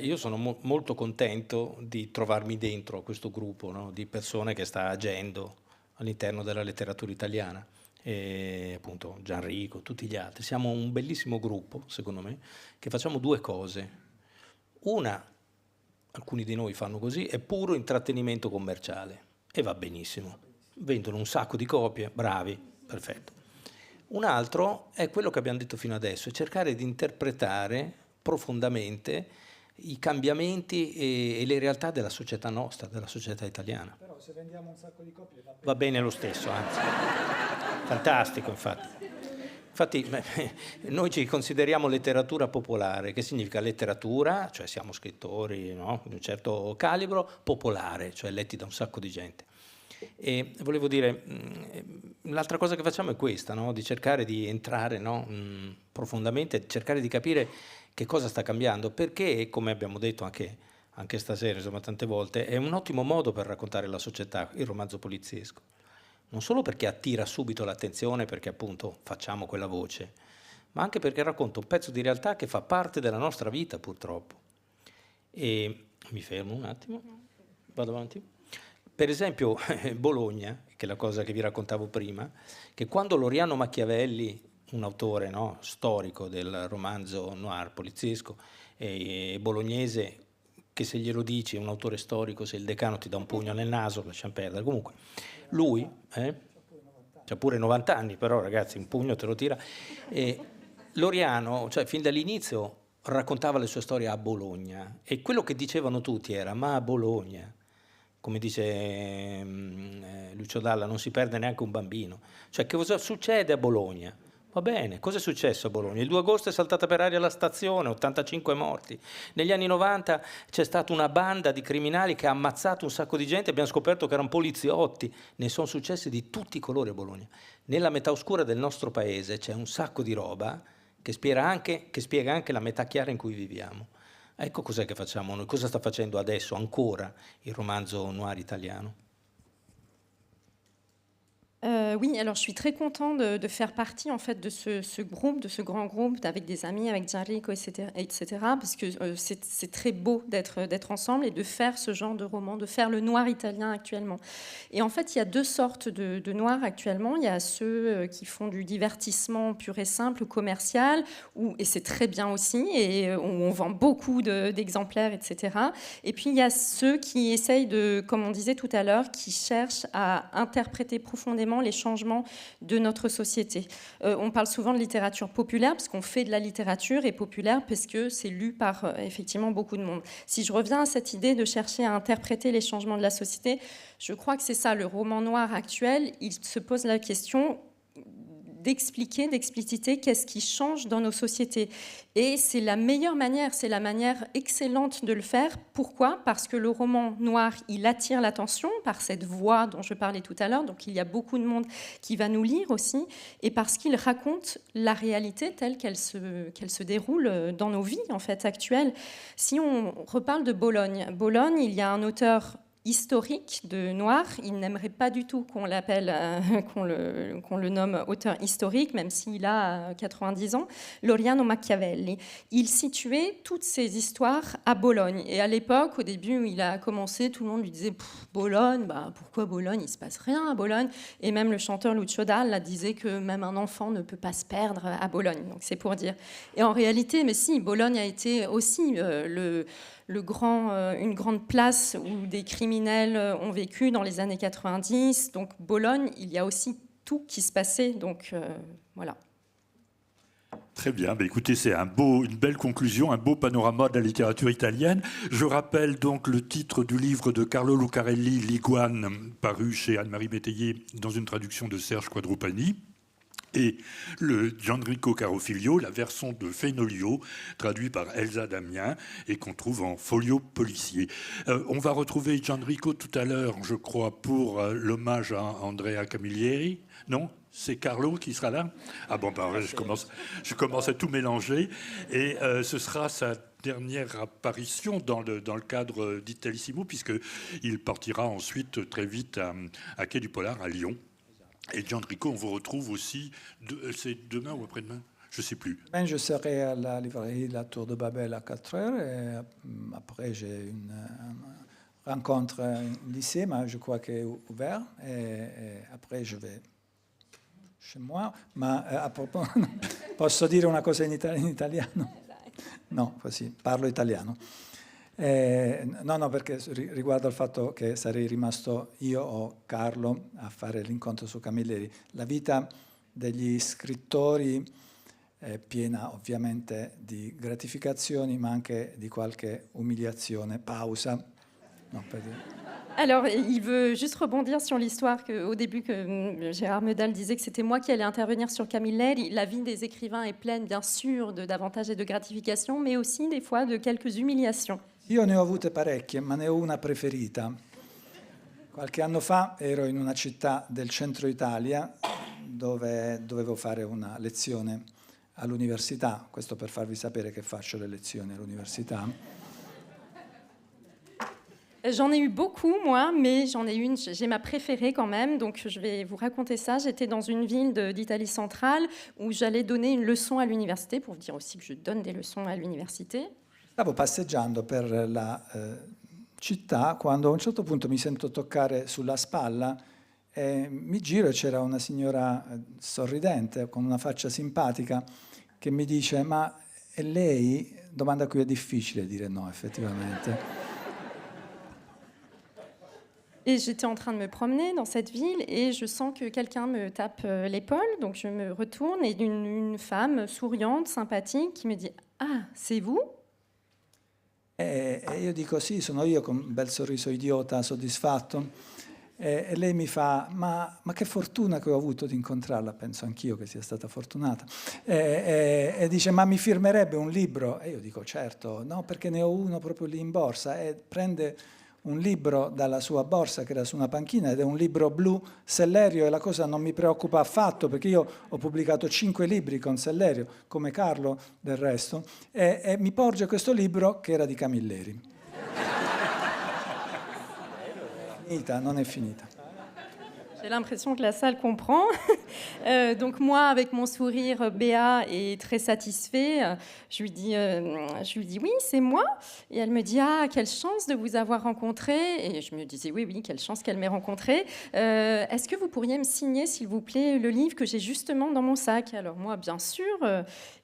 Io sono molto contento di trovarmi dentro a questo gruppo, no? Di persone che sta agendo all'interno della letteratura italiana. E appunto Gianrico, tutti gli altri. Siamo un bellissimo gruppo, secondo me, che facciamo due cose. Una, alcuni di noi fanno così, è puro intrattenimento commerciale e va benissimo. Vendono un sacco di copie, bravi, perfetto. Un altro è quello che abbiamo detto fino adesso, è cercare di interpretare profondamente i cambiamenti e le realtà della società nostra, della società italiana. Però se vendiamo un sacco di copie va bene lo stesso, anzi. Fantastico, infatti. Infatti noi ci consideriamo letteratura popolare, che significa letteratura, cioè siamo scrittori, no? Di un certo calibro, popolare, cioè letti da un sacco di gente. E volevo dire, l'altra cosa che facciamo è questa, no? Di cercare di entrare, no? Profondamente, cercare di capire che cosa sta cambiando, perché, come abbiamo detto anche stasera, insomma, tante volte, è un ottimo modo per raccontare la società, il romanzo poliziesco. Non solo perché attira subito l'attenzione, perché appunto facciamo quella voce, ma anche perché racconta un pezzo di realtà che fa parte della nostra vita, purtroppo. E mi fermo un attimo, vado avanti. per esempio Bologna, che è la cosa che vi raccontavo prima, che quando Loriano Machiavelli, un autore, no, storico del romanzo noir poliziesco e bolognese, che se glielo dici, è un autore storico, se il decano ti dà un pugno nel naso, lasciamo perdere. Comunque, lui, c'ha pure 90 anni, però ragazzi, un pugno te lo tira. E Loriano, cioè fin dall'inizio, raccontava le sue storie a Bologna, e quello che dicevano tutti era, ma a Bologna, come dice Lucio Dalla, non si perde neanche un bambino. Cioè, che cosa succede a Bologna? Va bene, cosa è successo a Bologna? Il 2 agosto è saltata per aria la stazione, 85 morti. Negli anni 90 c'è stata una banda di criminali che ha ammazzato un sacco di gente, abbiamo scoperto che erano poliziotti, ne sono successi di tutti i colori a Bologna. Nella metà oscura del nostro paese c'è un sacco di roba che spiega anche la metà chiara in cui viviamo. Ecco cos'è che facciamo noi, cosa sta facendo adesso ancora il romanzo noir italiano. Oui, alors je suis très content de faire partie en fait de ce groupe, de ce grand groupe, avec des amis, avec Gianrico, etc., parce que c'est très beau d'être ensemble et de faire ce genre de roman, de faire le noir italien actuellement. Et en fait, il y a deux sortes de noirs actuellement. Il y a ceux qui font du divertissement pur et simple, commercial, et c'est très bien aussi, et où on vend beaucoup d'exemplaires, etc. Et puis il y a ceux qui essayent de, comme on disait tout à l'heure, qui cherchent à interpréter profondément les changements de notre société. On parle souvent de littérature populaire, parce qu'on fait de la littérature, et populaire parce que c'est lu par effectivement beaucoup de monde. Si je reviens à cette idée de chercher à interpréter les changements de la société, je crois que c'est ça, le roman noir actuel, il se pose la question d'expliquer, d'expliciter qu'est-ce qui change dans nos sociétés. Et c'est la meilleure manière, c'est la manière excellente de le faire. Pourquoi ? Parce que le roman noir, il attire l'attention par cette voix dont je parlais tout à l'heure, donc il y a beaucoup de monde qui va nous lire aussi, et parce qu'il raconte la réalité telle qu'elle se déroule dans nos vies en fait actuelles. Si on reparle de Bologne, il y a un auteur historique de noir. Il n'aimerait pas du tout qu'on l'appelle, qu'on le nomme auteur historique, même s'il a 90 ans, Loriano Machiavelli. Il situait toutes ces histoires à Bologne. Et à l'époque, au début où il a commencé, tout le monde lui disait « Bologne, pourquoi Bologne ? Il ne se passe rien à Bologne. » Et même le chanteur Lucio Dalla disait que même un enfant ne peut pas se perdre à Bologne. Donc c'est pour dire. Et en réalité, mais si, Bologne a été aussi une grande place où des criminels ont vécu dans les années 90. Donc Bologne, il y a aussi tout qui se passait. Donc voilà. Très bien, écoutez, c'est une belle conclusion, un beau panorama de la littérature italienne. Je rappelle donc le titre du livre de Carlo Lucarelli, L'Iguane, paru chez Anne-Marie Métayer dans une traduction de Serge Quadrupani. Et le Gianrico Carofiglio, la version de Fenolio, traduit par Elsa Damien, et qu'on trouve en folio policier. On va retrouver Gianrico tout à l'heure, je crois, pour l'hommage à Andrea Camilleri. Non ? C'est Carlo qui sera là ? Ah bon, je commence à tout mélanger. Et ce sera sa dernière apparition dans le cadre d'Italissimo, puisqu'il partira ensuite très vite à Quai du Polar, à Lyon. Et Gianrico, on vous retrouve aussi, c'est demain ou après-demain ? Je ne sais plus. Ben, je serai à la librairie La Tour de Babel à 4 heures. Et après, j'ai une rencontre au lycée, mais je crois qu'elle est ouverte. Et après, je vais chez moi. Ma a propos, posso dire una cosa in italiano? No, così, parlo italiano. No, perché riguardo al fatto che sarei rimasto io o Carlo a fare l'incontro su Camilleri. La vita degli scrittori è piena ovviamente di gratificazioni, ma anche di qualche umiliazione. Pausa. No, Alors, il veut juste rebondir sur l'histoire qu'au début, que Gérard Meudal disait que c'était moi qui allais intervenir sur Camilleri. La vie des écrivains est pleine, bien sûr, d'avantages et de gratifications, mais aussi des fois de quelques humiliations. Io ne ho avute parecchie, ma ne ho una preferita. Qualche anno fa ero in una città del centro Italia dove dovevo fare una lezione all'università, questo per farvi sapere che faccio le lezioni all'università. J'en ai eu beaucoup, moi, mais j'en ai une, j'ai ma préférée quand même, donc je vais vous raconter ça. J'étais dans une ville d'Italie centrale où j'allais donner une leçon à l'université, pour vous dire aussi que je donne des leçons à l'université. Stavo passeggiando per la città quando a un certo punto mi sento toccare sulla spalla e mi giro e c'era una signora sorridente con una faccia simpatica che mi dice: ma è lei? Domanda a cui è difficile dire no, effettivamente. Et j'étais en train de me promener dans cette ville et je sens que quelqu'un me tape l'épaule, donc je me retourne et une femme souriante, sympathique, qui me dit « Ah, c'est vous ?» E io dico sì, sono io, con un bel sorriso idiota, soddisfatto. E lei mi fa: ma che fortuna che ho avuto di incontrarla, penso anch'io che sia stata fortunata. E dice: ma mi firmerebbe un libro? E io dico: certo, no, perché ne ho uno proprio lì in borsa. E prende un libro dalla sua borsa che era su una panchina ed è un libro blu Sellerio, e la cosa non mi preoccupa affatto perché io ho pubblicato 5 libri con Sellerio, come Carlo del resto, e mi porge questo libro che era di Camilleri. Finita, non è finita. J'ai l'impression que la salle comprend. Donc moi, avec mon sourire béat et très satisfait, je lui dis oui, c'est moi. Et elle me dit ah, quelle chance de vous avoir rencontré. Et je me disais oui, quelle chance qu'elle m'ait rencontré. Est-ce que vous pourriez me signer, s'il vous plaît, le livre que j'ai justement dans mon sac? Alors moi, bien sûr.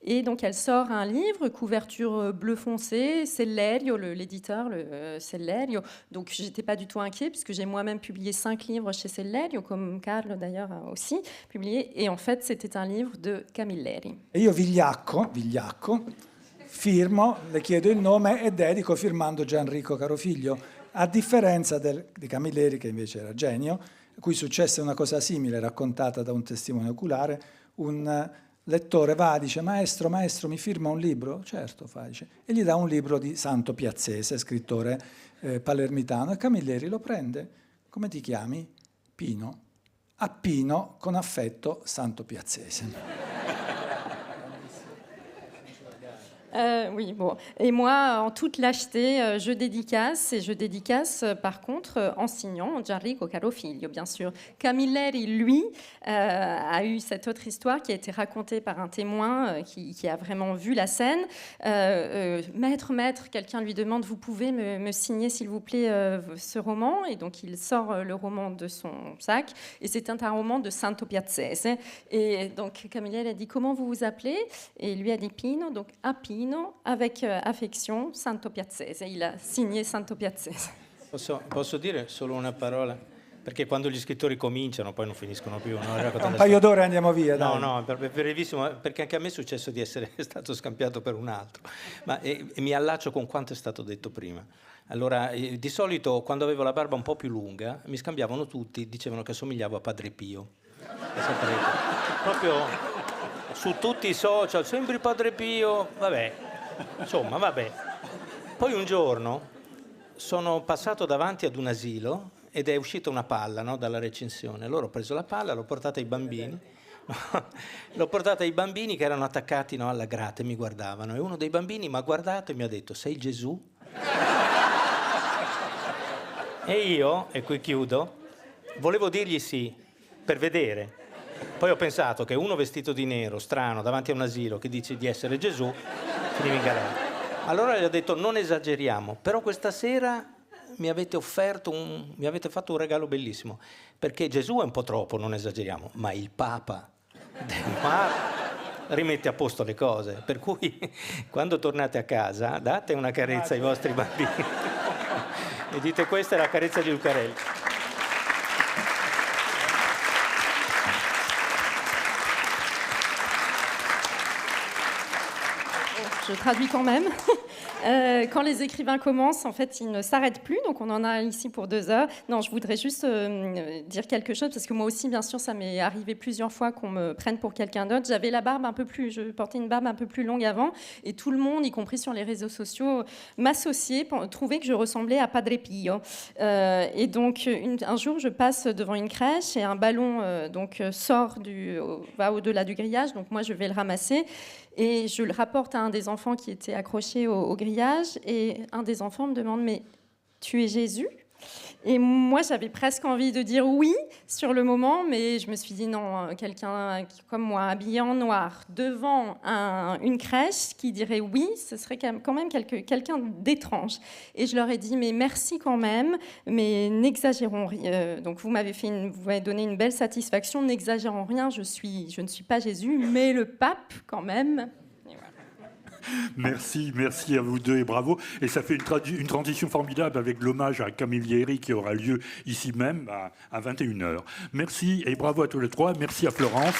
Et donc elle sort un livre, couverture bleu foncé, Sellerio, l'éditeur, Sellerio. Donc j'étais pas du tout inquiet puisque j'ai moi-même publié 5 livres chez Sellerio, comme Carlo d'ailleurs a aussi publié, et en fait c'était un livre de Camilleri. E io vigliacco, firmo, le chiedo il nome e dedico firmando Gianrico Carofiglio, a differenza di Camilleri, che invece era genio, a cui successe una cosa simile raccontata da un testimone oculare. Un lettore va e dice: maestro, mi firma un libro? Certo, fa, dice, e gli dà un libro di Santo Piazzese, scrittore palermitano, e Camilleri lo prende. Come ti chiami? Pino. A Pino, con affetto, Santo Piazzese. Oui, bon. Et moi, en toute lâcheté, je dédicace par contre en signant Gianrico Carofiglio, bien sûr. Camilleri, lui, a eu cette autre histoire qui a été racontée par un témoin qui a vraiment vu la scène. Maître, quelqu'un lui demande: vous pouvez me signer, s'il vous plaît, ce roman? Et donc, il sort le roman de son sac, et c'est un roman de Santo Piazzese. Et donc, Camilleri a dit: comment vous vous appelez? Et lui a dit Pino, donc à Pino, avec affection, Santo Piazzese. Il a signé Santo Piazzese. Posso dire solo una parola? Perché quando gli scrittori cominciano poi non finiscono più. No? Un paio d'ore andiamo via. Dai. No, brevissimo, perché anche a me è successo di essere stato scambiato per un altro. E mi allaccio con quanto è stato detto prima. Allora, di solito quando avevo la barba un po' più lunga, mi scambiavano tutti, dicevano che assomigliavo a Padre Pio. Lo saprete. Proprio su tutti i social, sembri Padre Pio, vabbè. Poi un giorno sono passato davanti ad un asilo ed è uscita una palla, no, dalla recensione. Allora ho preso la palla, l'ho portata ai bambini. L'ho portata ai bambini che erano attaccati, no, alla grata e mi guardavano. E uno dei bambini mi ha guardato e mi ha detto: sei Gesù? E io, e qui chiudo, volevo dirgli sì, per vedere. Poi ho pensato che uno vestito di nero, strano, davanti a un asilo, che dice di essere Gesù, finiva in galera. Allora gli ho detto: non esageriamo, però questa sera mi avete fatto un regalo bellissimo, perché Gesù è un po' troppo, non esageriamo, ma il Papa del Mar rimette a posto le cose, per cui quando tornate a casa date una carezza ai vostri bambini e dite: questa è la carezza di Lucarelli. Je traduis quand même. Quand les écrivains commencent, en fait, ils ne s'arrêtent plus. Donc, on en a ici pour 2 heures. Non, je voudrais juste dire quelque chose, parce que moi aussi, bien sûr, ça m'est arrivé plusieurs fois qu'on me prenne pour quelqu'un d'autre. J'avais la barbe je portais une barbe un peu plus longue avant, et tout le monde, y compris sur les réseaux sociaux, m'associait, trouvait que je ressemblais à Padre Pio. Et donc, un jour, je passe devant une crèche et un ballon va au-delà du grillage. Donc, moi, je vais le ramasser. Et je le rapporte à un des enfants qui était accroché au grillage, et un des enfants me demande: mais tu es Jésus? Et moi, j'avais presque envie de dire oui sur le moment, mais je me suis dit non, quelqu'un comme moi, habillé en noir, devant une crèche, qui dirait oui, ce serait quand même quelqu'un d'étrange. Et je leur ai dit, mais merci quand même, mais n'exagérons rien. Donc vous m'avez donné une belle satisfaction, n'exagérons rien, je ne suis pas Jésus, mais le pape quand même. Merci à vous deux et bravo. Et ça fait une transition formidable avec l'hommage à Camilleri qui aura lieu ici même à 21h. Merci et bravo à tous les trois. Merci à Florence.